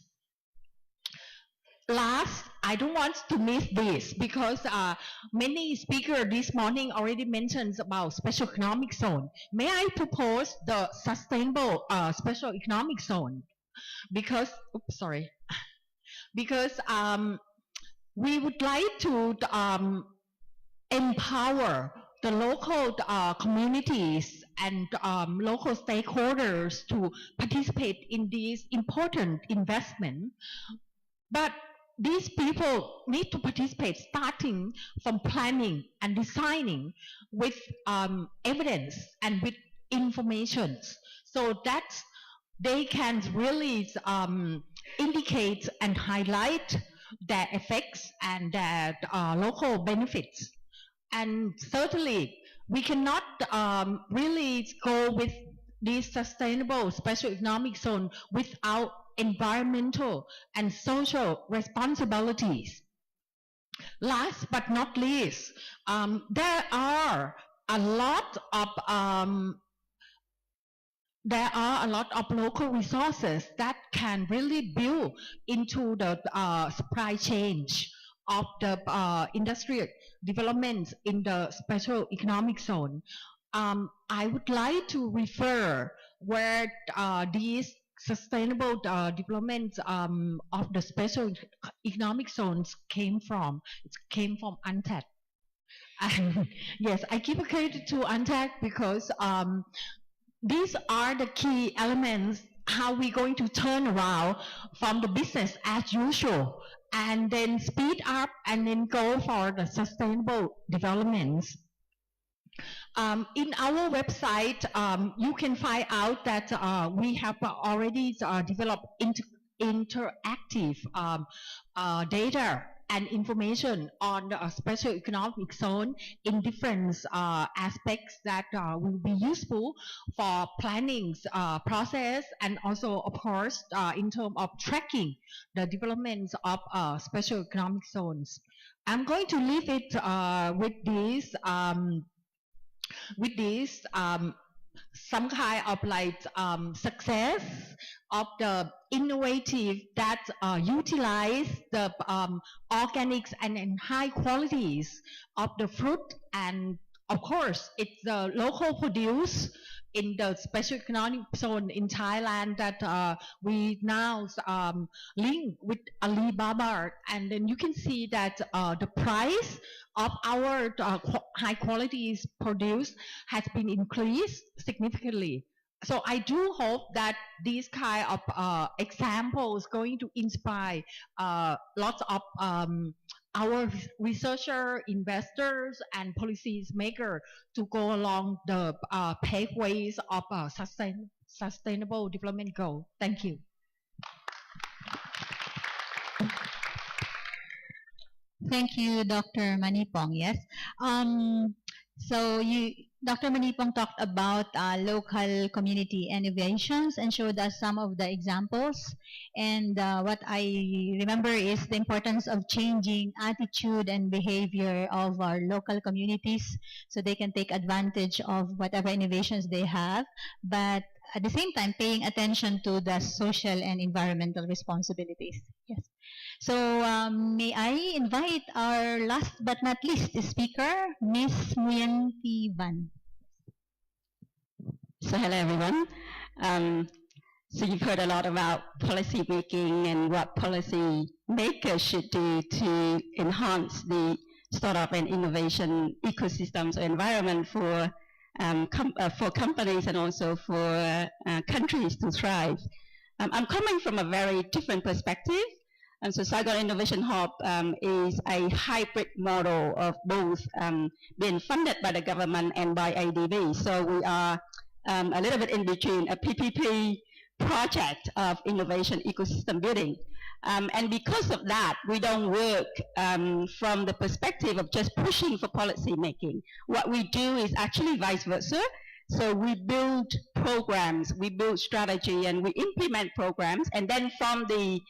Last, I don't want to miss this because many speakers this morning already mentioned about special economic zone. May I propose the sustainable special economic zone? Because, oops, sorry. Because we would like to empower the local communities and local stakeholders to participate in these important investment. But these people need to participate starting from planning and designing with evidence and with information, so that they can really indicate and highlight their effects and their local benefits. And certainly, we cannot really go with this sustainable special economic zone without environmental and social responsibilities. Last but not least, there are a lot of local resources that can really build into the supply chain of the industrial development in the special economic zone. I would like to refer where these sustainable development of the special economic zones came from. It came from UNTAC. And yes, I give a credit to UNTAC because these are the key elements how we're going to turn around from the business as usual and then speed up and then go for the sustainable developments. In our website, you can find out that we have already developed interactive data and information on the special economic zone in different aspects that will be useful for planning process, and also, of course, in terms of tracking the developments of special economic zones. I'm going to leave it with this some kind of like success of the innovative that utilize the organics and high qualities of the fruit, and of course it's the local produce in the special economic zone in Thailand that we now link with Alibaba, and then you can see that the price of our high qualities produce has been increased significantly. So I do hope that these kind of examples going to inspire lots of our researcher, investors, and policy makers to go along the pathways of sustainable development goal. Thank you. Thank you, Dr. Manipong. Yes. Dr. Manipong talked about local community innovations and showed us some of the examples. And what I remember is the importance of changing attitude and behavior of our local communities so they can take advantage of whatever innovations they have, but at the same time paying attention to the social and environmental responsibilities. Yes. So may I invite our last but not least speaker, Ms. Nguyen Thi Van. So hello everyone. So you've heard a lot about policy making and what policy makers should do to enhance the startup and innovation ecosystems or environment for companies and also for countries to thrive. I'm coming from a very different perspective. And so Saigon Innovation Hub is a hybrid model of both being funded by the government and by ADB. So we are a little bit in between a PPP project of innovation ecosystem building. And because of that, we don't work from the perspective of just pushing for policy making. What we do is actually vice versa. So we build programs, we build strategy, and we implement programs, and then from the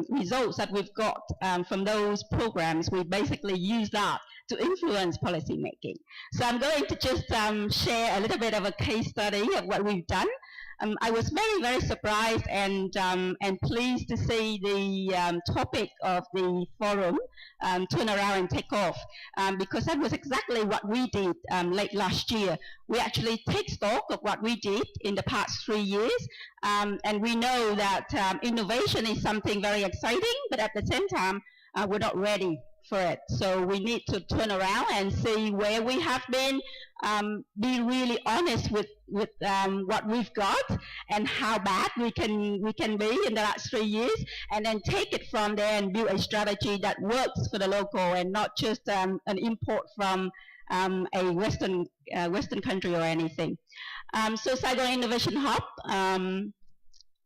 results that we've got from those programs, we basically use that to influence policy making. So I'm going to just share a little bit of a case study of what we've done. I was very, very surprised and pleased to see the topic of the forum turn around and take off, because that was exactly what we did late last year. We actually take stock of what we did in the past 3 years, and we know that innovation is something very exciting, but at the same time, we're not ready for it. So we need to turn around and see where we have been, be really honest with what we've got and how bad we can be in the last 3 years, and then take it from there and build a strategy that works for the local and not just an import from a Western country or anything. So Saigon Innovation Hub,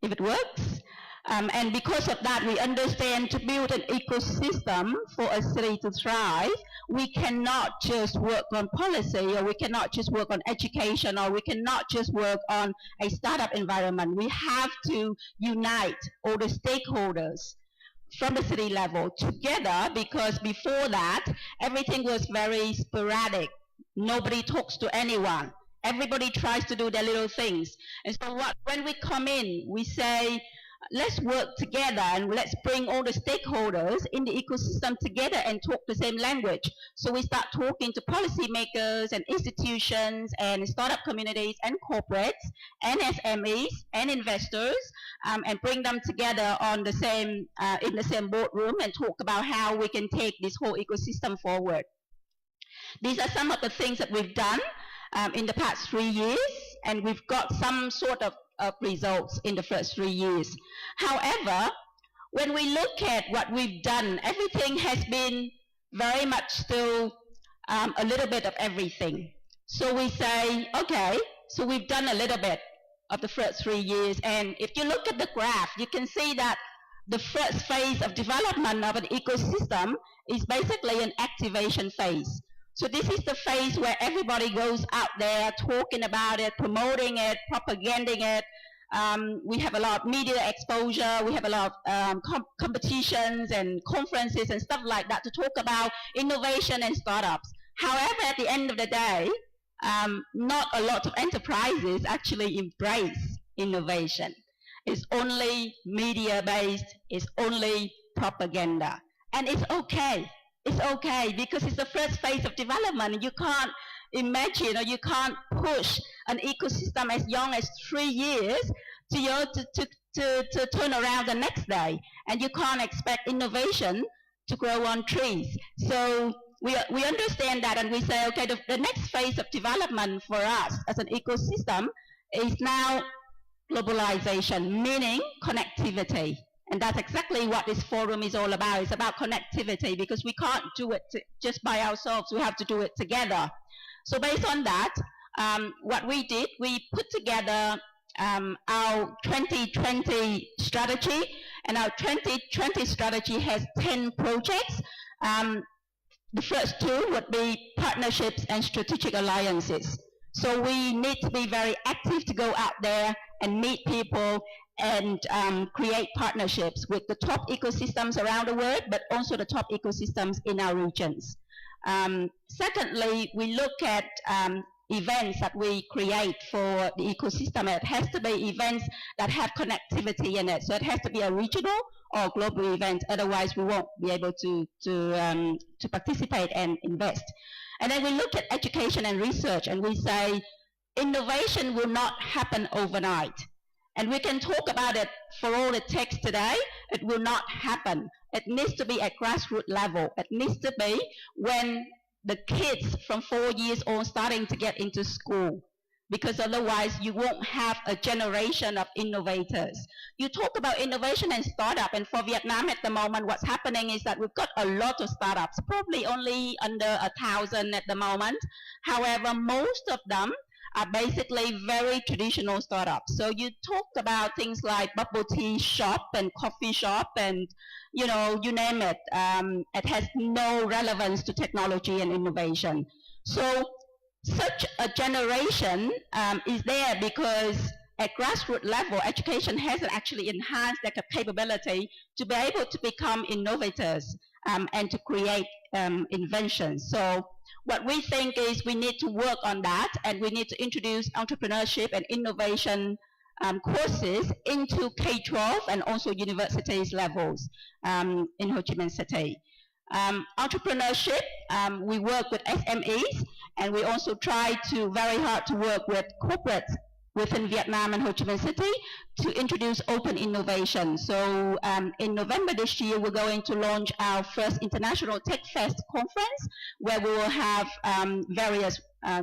if it works. And because of that, we understand to build an ecosystem for a city to thrive, we cannot just work on policy, or we cannot just work on education, or we cannot just work on a startup environment. We have to unite all the stakeholders from the city level together, because before that, everything was very sporadic. Nobody talks to anyone. Everybody tries to do their little things. And so when we come in, we say, let's work together and let's bring all the stakeholders in the ecosystem together and talk the same language. So we start talking to policymakers and institutions and startup communities and corporates and SMEs and investors, and bring them together on the same in the same boardroom and talk about how we can take this whole ecosystem forward. These are some of the things that we've done in the past 3 years, and we've got some sort of results in the first 3 years. However, when we look at what we've done, everything has been very much still a little bit of everything. So we say, okay, so we've done a little bit of the first 3 years, and if you look at the graph, you can see that the first phase of development of an ecosystem is basically an activation phase. So this is the phase where everybody goes out there talking about it, promoting it, propagating it. We have a lot of media exposure. We have a lot of competitions and conferences and stuff like that to talk about innovation and startups. However, at the end of the day, not a lot of enterprises actually embrace innovation. It's only media-based, it's only propaganda. And it's okay. It's okay because it's the first phase of development. You can't imagine or you can't push an ecosystem as young as 3 years to turn around the next day. And you can't expect innovation to grow on trees. So we understand that and we say, okay, the next phase of development for us as an ecosystem is now globalization, meaning connectivity. And that's exactly what this forum is all about. It's about connectivity because we can't do it just by ourselves. We have to do it together. So based on that, what we did, we put together our 2020 strategy. And our 2020 strategy has 10 projects. The first 2 would be partnerships and strategic alliances. So we need to be very active to go out there and meet people and create partnerships with the top ecosystems around the world, but also the top ecosystems in our regions. Secondly, we look at events that we create for the ecosystem. It has to be events that have connectivity in it. So it has to be a regional or global event. Otherwise, we won't be able to participate and invest. And then we look at education and research, and we say innovation will not happen overnight. And we can talk about it for all it takes today. It will not happen. It needs to be at grassroots level. It needs to be when the kids from 4 years old starting to get into school. Because otherwise you won't have a generation of innovators. You talk about innovation and startup, and for Vietnam at the moment, what's happening is that we've got a lot of startups, probably only under 1,000 at the moment. However, most of them are basically very traditional startups. So you talked about things like bubble tea shop and coffee shop and, you know, you name it. It has no relevance to technology and innovation. So such a generation is there because at grassroots level, education hasn't actually enhanced their capability to be able to become innovators and to create inventions. So what we think is we need to work on that, and we need to introduce entrepreneurship and innovation courses into K-12 and also universities levels in Ho Chi Minh City. Entrepreneurship, we work with SMEs, and we also try to very hard to work with corporates within Vietnam and Ho Chi Minh City to introduce open innovation. So in November this year, we're going to launch our first International Tech Fest conference, where we will have various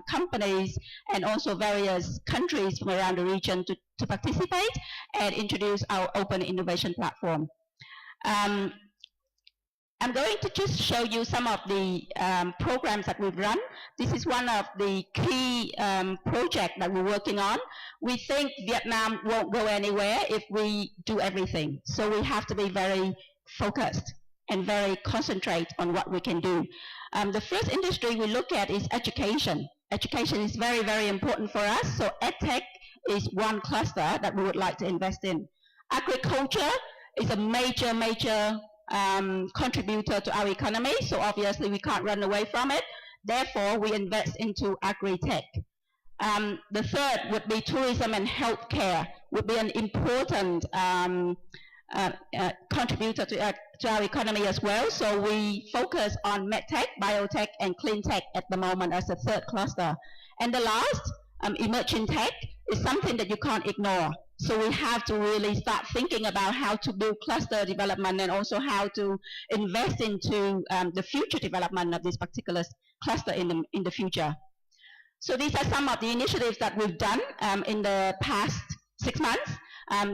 companies and also various countries from around the region to participate and introduce our open innovation platform. I'm going to just show you some of the programs that we've run. This is one of the key projects that we're working on. We think Vietnam won't go anywhere if we do everything. So we have to be very focused and very concentrate on what we can do. The first industry we look at is education. Education is very, very important for us. So EdTech is one cluster that we would like to invest in. Agriculture is a major contributor to our economy, so obviously we can't run away from it. Therefore, we invest into agri-tech. The third would be tourism and healthcare, would be an important contributor to our economy as well. So we focus on medtech, biotech, and clean tech at the moment as a third cluster. And the last, emerging tech, is something that you can't ignore. So we have to really start thinking about how to build cluster development and also how to invest into the future development of this particular cluster in the future. So these are some of the initiatives that we've done in the past 6 months.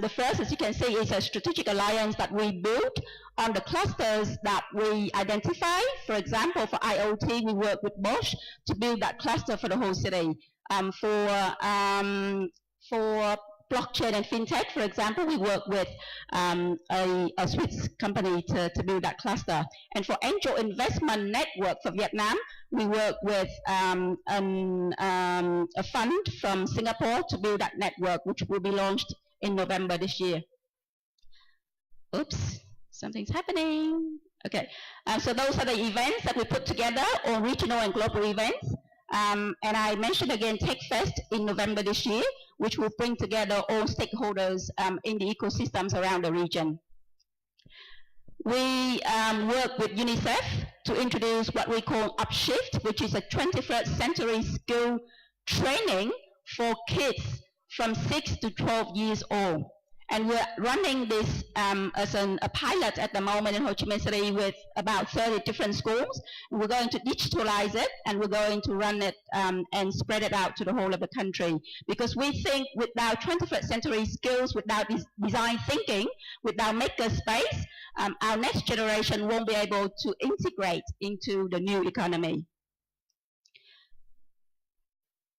The first, as you can see, is a strategic alliance that we built on the clusters that we identify. For example, for IoT, we work with Bosch to build that cluster for the whole city. For blockchain and fintech, for example, we work with a Swiss company to build that cluster. And for angel investment network for Vietnam, we work with a fund from Singapore to build that network, which will be launched in November this year. Oops, something's happening. Okay, so those are the events that we put together, all regional and global events. And I mentioned again TechFest in November this year, which will bring together all stakeholders in the ecosystems around the region. We work with UNICEF to introduce what we call Upshift, which is a 21st century skill training for kids from 6 to 12 years old. And we're running this as a pilot at the moment in Ho Chi Minh City with about 30 different schools. We're going to digitalize it, and we're going to run it and spread it out to the whole of the country. Because we think without 21st century skills, without design thinking, without maker space, our next generation won't be able to integrate into the new economy.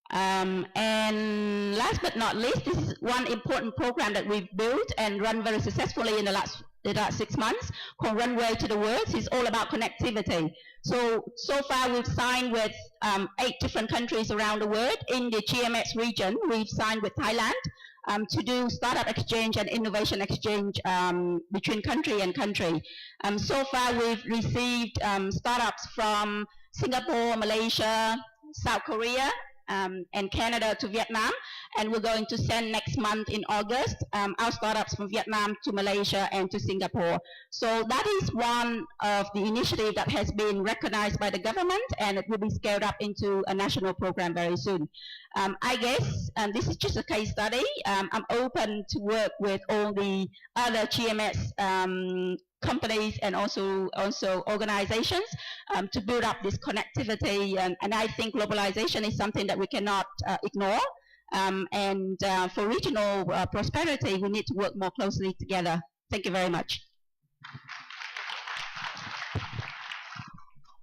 And last but not least, this is one important program that we've built and run very successfully in the last 6 months, called Runway to the World. It's all about connectivity. So far we've signed with 8 different countries around the world. In the GMX region, we've signed with Thailand to do startup exchange and innovation exchange between country and country. So far we've received startups from Singapore, Malaysia, South Korea, and Canada to Vietnam, and we're going to send next month in August our startups from Vietnam to Malaysia and to Singapore. So that is one of the initiatives that has been recognized by the government, and it will be scaled up into a national program very soon. I guess this is just a case study. I'm open to work with all the other GMS companies and also organizations to build up this connectivity, and I think globalization is something that we cannot ignore, and for regional prosperity we need to work more closely together. Thank you very much.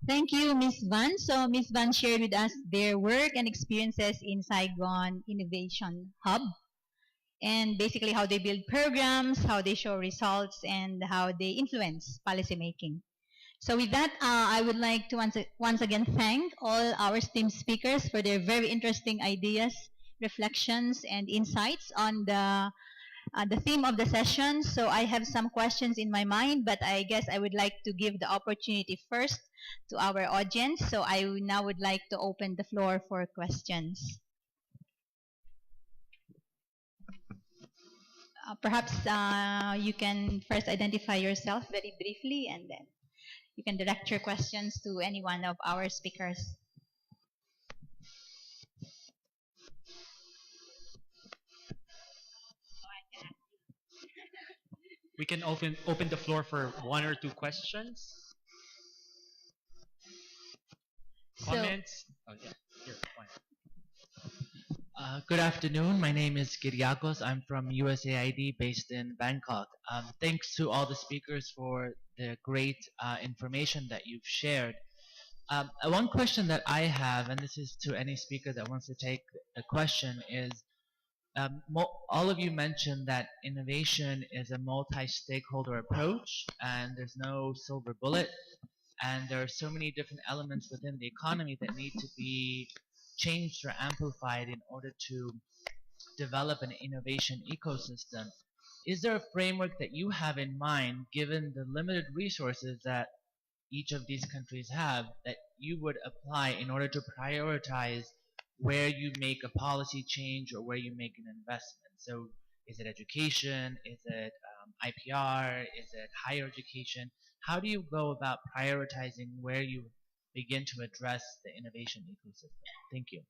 Thank you, Ms. Van. So Ms. Van shared with us their work and experiences in Saigon Innovation Hub, and basically how they build programs, how they show results, and how they influence policymaking. So with that, I would like to once again thank all our esteemed speakers for their very interesting ideas, reflections, and insights on the theme of the session. So I have some questions in my mind, but I guess I would like to give the opportunity first to our audience. So I now would like to open the floor for questions. Perhaps you can first identify yourself very briefly, and then you can direct your questions to any one of our speakers. We can open the floor for 1 or 2 questions. Comments? Oh, yeah. Here, one. Good afternoon. My name is Kiriakos. I'm from USAID based in Bangkok. Thanks to all the speakers for the great information that you've shared. One question that I have, and this is to any speaker that wants to take the question, is all of you mentioned that innovation is a multi-stakeholder approach and there's no silver bullet, and there are so many different elements within the economy that need to be changed or amplified in order to develop an innovation ecosystem. Is there a framework that you have in mind, given the limited resources that each of these countries have, that you would apply in order to prioritize where you make a policy change or where you make an investment? So is it education? Is it IPR? Is it higher education? How do you go about prioritizing where you begin to address the innovation ecosystem? Thank you.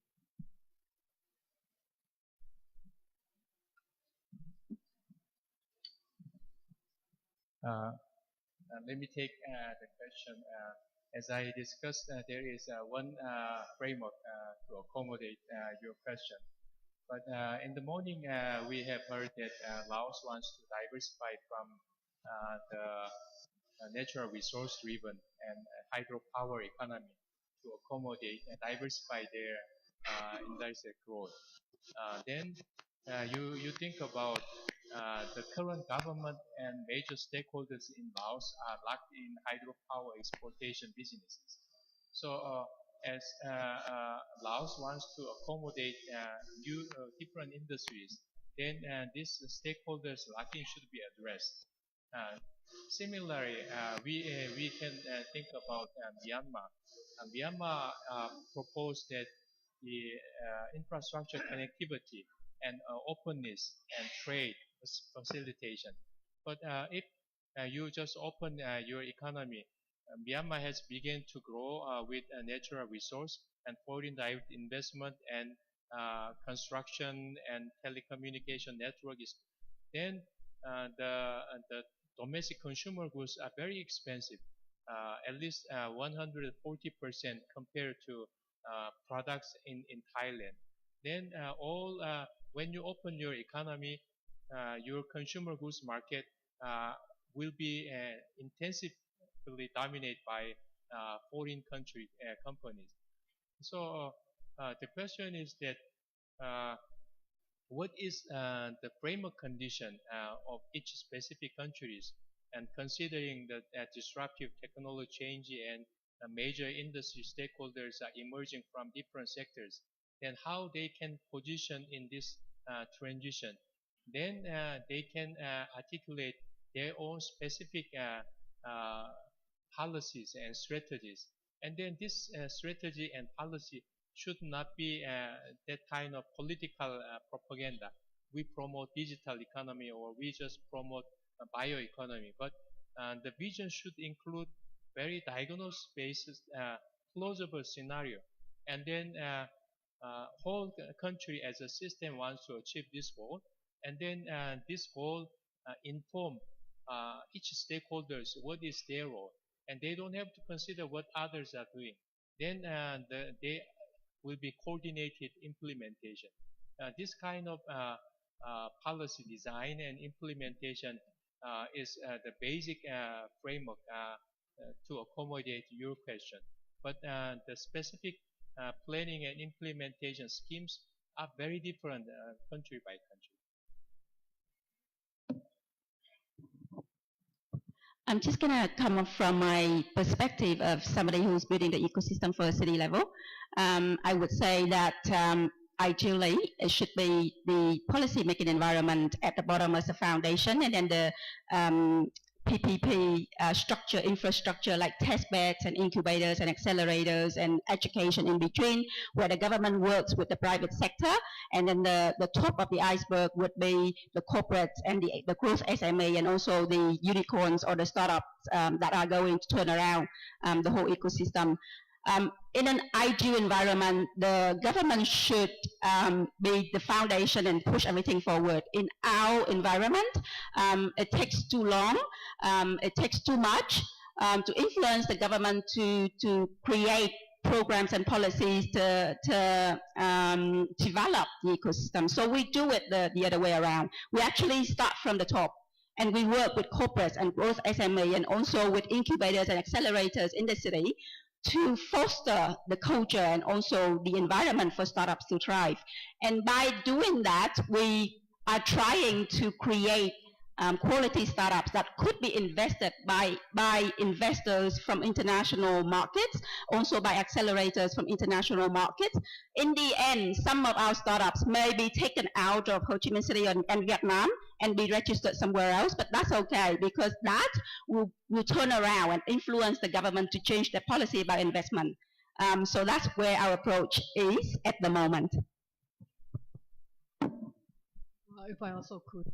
Let me take the question. As I discussed, there is one framework to accommodate your question. But in the morning, we have heard that Laos wants to diversify from the natural resource-driven and hydropower economy to accommodate and diversify their industrial growth. Then you think about the current government and major stakeholders in Laos are locked in hydropower exploitation businesses. So as Laos wants to accommodate new different industries, then these stakeholders lacking should be addressed. Uh, Similarly, we can think about Myanmar. Myanmar proposed that the infrastructure connectivity and openness and trade facilitation. But if you just open your economy, Myanmar has begun to grow with a natural resource and foreign direct investment and construction and telecommunication network is then the domestic consumer goods are very expensive, at least 140% compared to products in Thailand. Then when you open your economy, your consumer goods market will be intensively dominated by foreign country companies. So the question is that uh, what is the framework condition of each specific countries, and considering that disruptive technology change and major industry stakeholders are emerging from different sectors, then how they can position in this transition, then they can articulate their own specific uh, policies and strategies, and then this strategy and policy should not be that kind of political propaganda. We promote digital economy or we just promote bioeconomy, but the vision should include very diagnose-based, plausible scenario, and then whole country as a system wants to achieve this goal, and then this goal inform each stakeholders what is their role, and they don't have to consider what others are doing. Then they will be coordinated implementation. This kind of policy design and implementation is the basic framework to accommodate your question. But the specific planning and implementation schemes are very different country by country. I'm just going to come up from my perspective of somebody who's building the ecosystem for a city level. I would say that ideally it should be the policy making environment at the bottom as a foundation, and then the PPP structure, infrastructure like test beds and incubators and accelerators and education in between, where the government works with the private sector, and then the top of the iceberg would be the corporates and the growth SMA and also the unicorns or the startups that are going to turn around the whole ecosystem. In an ideal environment, the government should be the foundation and push everything forward. In our environment, it takes too long, it takes too much to influence the government to create programs and policies to develop the ecosystem. So we do it the other way around. We actually start from the top, and we work with corporates and growth SMA and also with incubators and accelerators in the city to foster the culture and also the environment for startups to thrive. And by doing that, we are trying to create quality startups that could be invested by investors from international markets, also by accelerators from international markets. In the end, some of our startups may be taken out of Ho Chi Minh City and Vietnam and be registered somewhere else, but that's okay because that will turn around and influence the government to change their policy about investment. So that's where our approach is at the moment. If I also could,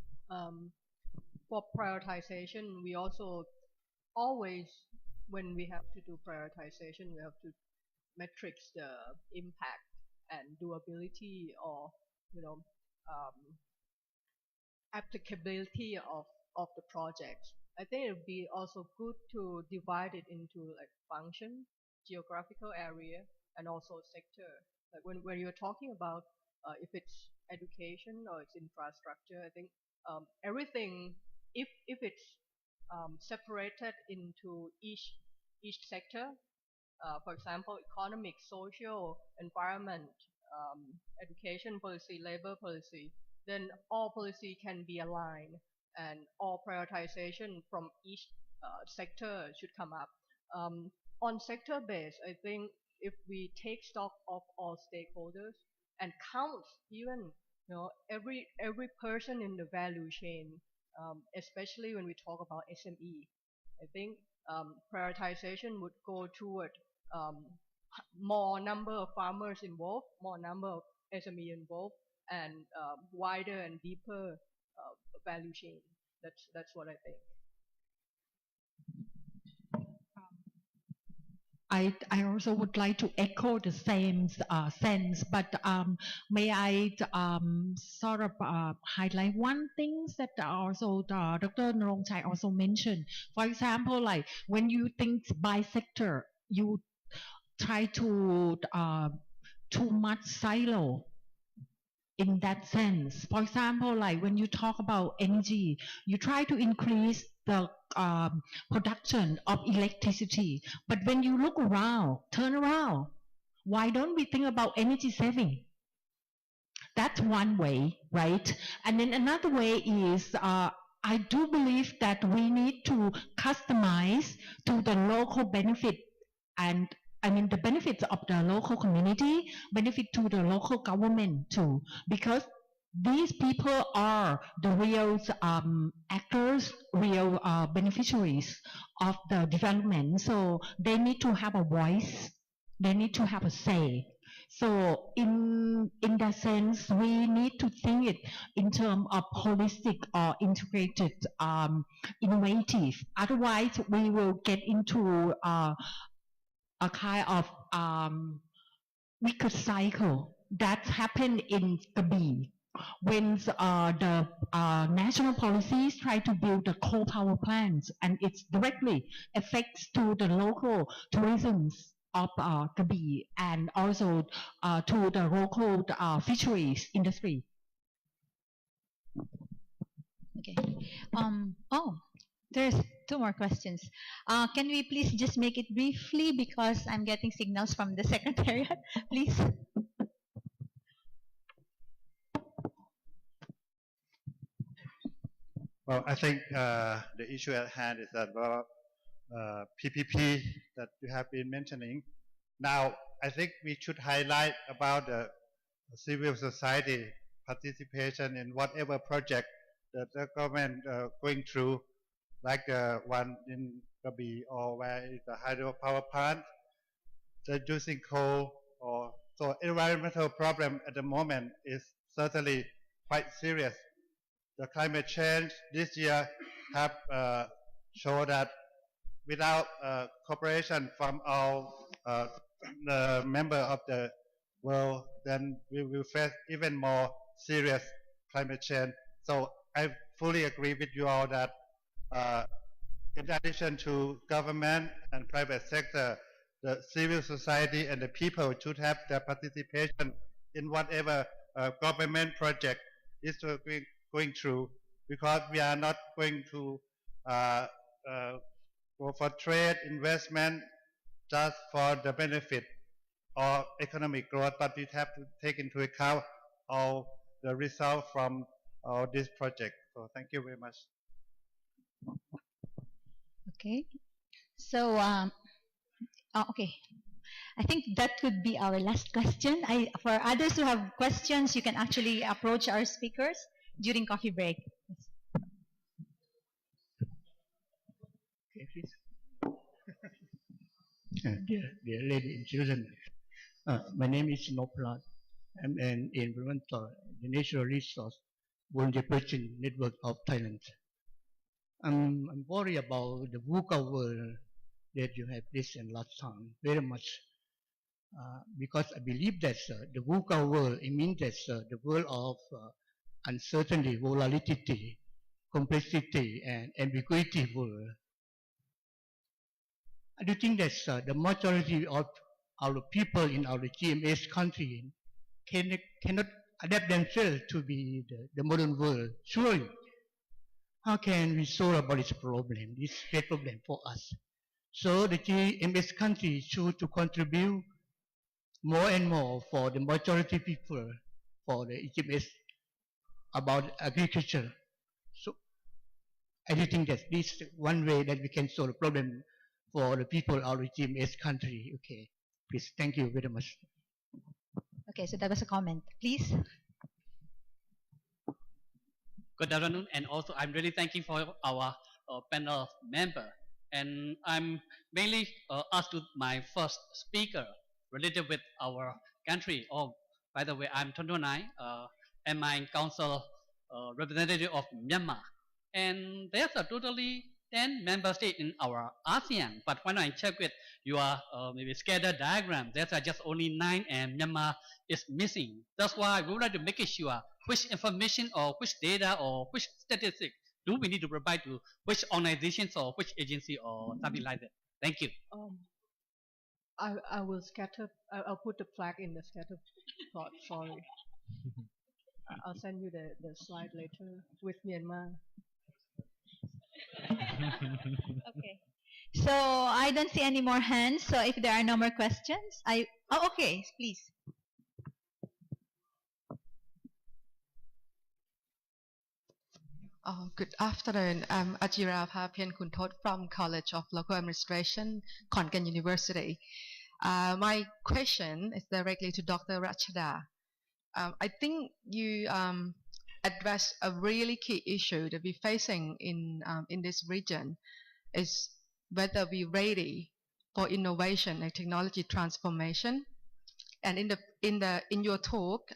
for prioritization, we also always, when we have to do prioritization, we have to metrics the impact and doability or applicability of the project. I think it would be also good to divide it into like function, geographical area, and also sector. Like when you're talking about if it's education or it's infrastructure, I think everything, if it's separated into each sector, for example, economic, social, environment, education policy, labor policy, then all policy can be aligned and all prioritization from each sector should come up. On sector base, I think if we take stock of all stakeholders and count even every person in the value chain, especially when we talk about SME, I think prioritization would go toward more number of farmers involved, more number of SME involved, and wider and deeper value chain. That's what I think. I also would like to echo the same sense, but may I sort of highlight one thing that also Dr. Narongchai also mentioned. For example, like when you think by sector, you try to too much silo in that sense. For example, like when you talk about energy, you try to increase the production of electricity. But when you look around, turn around, why don't we think about energy saving? That's one way, right? And then another way is I do believe that we need to customize to the local benefit, and I mean the benefits of the local community, benefit to the local government too, because these people are the real actors, real beneficiaries of the development. So they need to have a voice, they need to have a say. So in that sense, we need to think it in terms of holistic or integrated, innovative. Otherwise, we will get into a kind of wicked cycle that happened in Krabi when the national policies try to build the coal power plants, and it directly affects to the local tourism of Krabi and also to the local fisheries industry. Okay. Oh, there's two more questions. Can we please just make it briefly because I'm getting signals from the secretariat, please? Well, I think the issue at hand is that PPP that you have been mentioning. Now, I think we should highlight about the civil society participation in whatever project that the government going through, like the one in Krabi or where it's a hydropower plant, the using coal, or so environmental problem at the moment is certainly quite serious. The climate change this year have shown that without cooperation from all the member of the world, then we will face even more serious climate change. So I fully agree with you all that in addition to government and private sector, the civil society and the people should have their participation in whatever government project is going through, because we are not going to go for trade investment just for the benefit or economic growth, but we have to take into account all the results from this project. So thank you very much. Okay. So, okay. I think that could be our last question. For others who have questions, you can actually approach our speakers during coffee break. Okay, please. Dear lady and children, my name is Noplat. I'm an environmental, the natural resource volunteer network of Thailand. I'm worried about the VUCA world that you have listened last time very much, because I believe that the VUCA world, it means that the world of uncertainty, volatility, complexity, and ambiguity world. I do think that the majority of our people in our GMS country cannot adapt themselves to be the modern world. Surely, how can we solve about this problem, this great problem for us? So the GMS country should to contribute more and more for the majority people, for the GMS about agriculture. So I do think that this is one way that we can solve the problem for the people of the GMS country. Okay, please, thank you very much. Okay, so that was a comment. Please. Good afternoon, and also I'm really thanking for our panel member. And I'm mainly asked to my first speaker related with our country. Oh, by the way, I'm Tontonai, and my council representative of Myanmar. And there's a totally 10 member states in our ASEAN, but when I check with your maybe scatter diagram, there's just only 9 and Myanmar is missing. That's why we would like to make sure which information or which data or which statistic do we need to provide to which organizations or which agency or something like that. Thank you. I will scatter. I'll put the flag in the scatter plot. Sorry. I'll send you the slide later with Myanmar. Okay. So I don't see any more hands. So if there are no more questions, okay, please. Good afternoon. I'm Ajira Papian Kuntot from College of Local Administration, Khon Kaen University. My question is directly to Dr. Rachada. I think you addressed a really key issue that we're facing in this region is whether we're ready for innovation and technology transformation. And in your talk,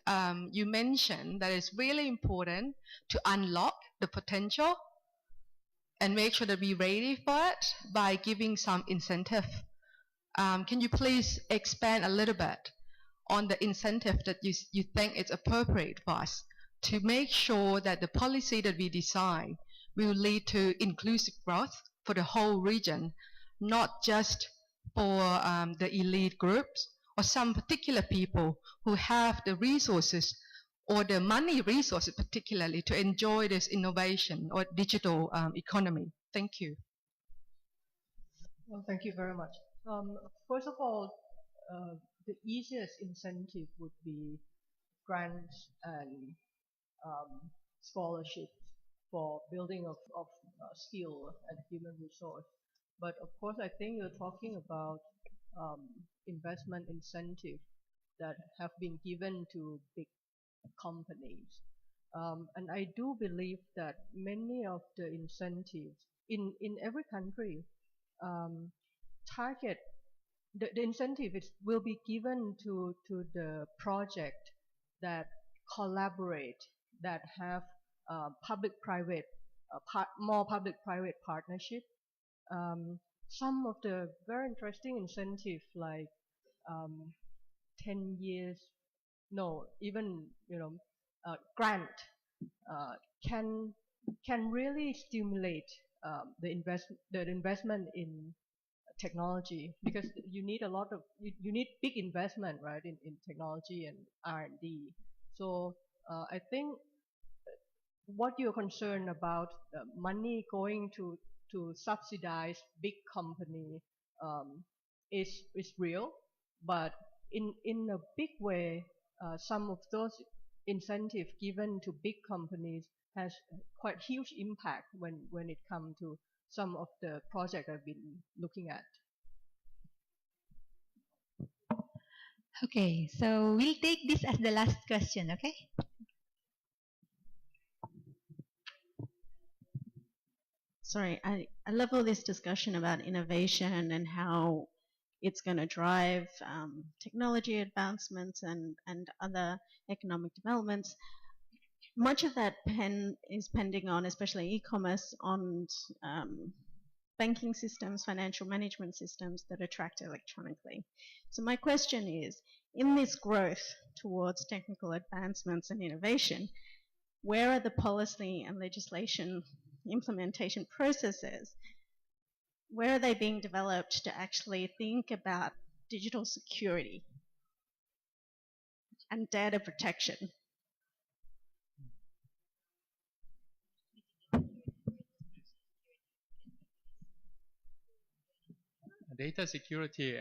you mentioned that it's really important to unlock the potential and make sure that we're ready for it by giving some incentive. Can you please expand a little bit on the incentive that you think is appropriate for us to make sure that the policy that we design will lead to inclusive growth for the whole region, not just for the elite groups or some particular people who have the resources or the money resources particularly to enjoy this innovation or digital economy. Thank you. Well, thank you very much. First of all, the easiest incentive would be grants and scholarships for building of skill and human resource. But of course, I think you're talking about investment incentive that have been given to big companies. And I do believe that many of the incentives in every country target the incentive will be given to the project that collaborate, that have public-private more public-private partnership. Some of the very interesting incentive like 10 years, no, even grant can really stimulate the investment in technology, because you need a lot of you need big investment, right, in technology and R&D. So I think what you're concerned about, money going to subsidize big company, is real, but in a big way, some of those incentives given to big companies has quite huge impact when it comes to some of the projects I've been looking at. Okay, so we'll take this as the last question, okay? Sorry, I love all this discussion about innovation and how it's going to drive technology advancements and other economic developments. Much of that is pending on, especially e-commerce, on banking systems, financial management systems that are tracked electronically. So my question is, in this growth towards technical advancements and innovation, where are the policy and legislation implementation processes? Where are they being developed to actually think about digital security and data protection? Data security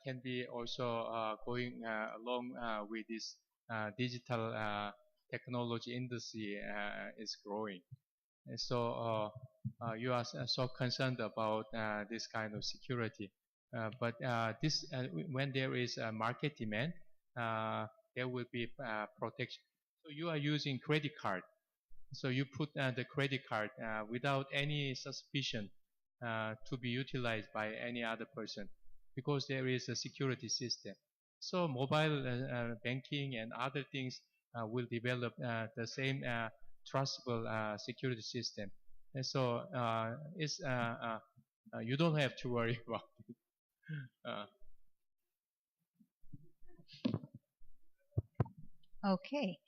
can be also going along with this digital technology industry is growing. And so you are so concerned about this kind of security. But when there is a market demand, there will be protection. So you are using credit card. So you put the credit card without any suspicion to be utilized by any other person, because there is a security system. So mobile banking and other things will develop the same trustable security system. And so you don't have to worry about it. Okay.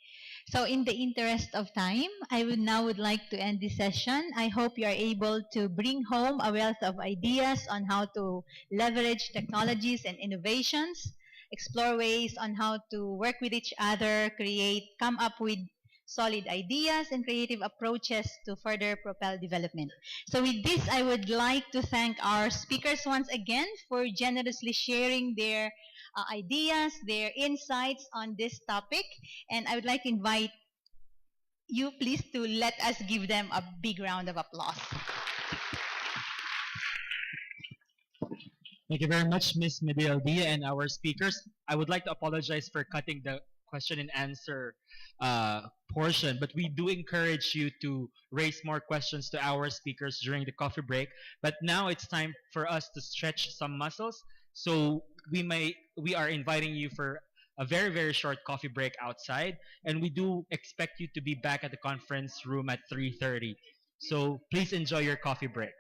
So in the interest of time, I would like to end this session. I hope you are able to bring home a wealth of ideas on how to leverage technologies and innovations, explore ways on how to work with each other, come up with solid ideas and creative approaches to further propel development. So with this, I would like to thank our speakers once again for generously sharing their ideas, their insights on this topic. And I would like to invite you please to let us give them a big round of applause. Thank you very much, Ms. Medialdia, and our speakers. I would like to apologize for cutting the question and answer portion, but we do encourage you to raise more questions to our speakers during the coffee break. But now it's time for us to stretch some muscles. So we are inviting you for a very, very short coffee break outside, and we do expect you to be back at the conference room at 3:30. So please enjoy your coffee break.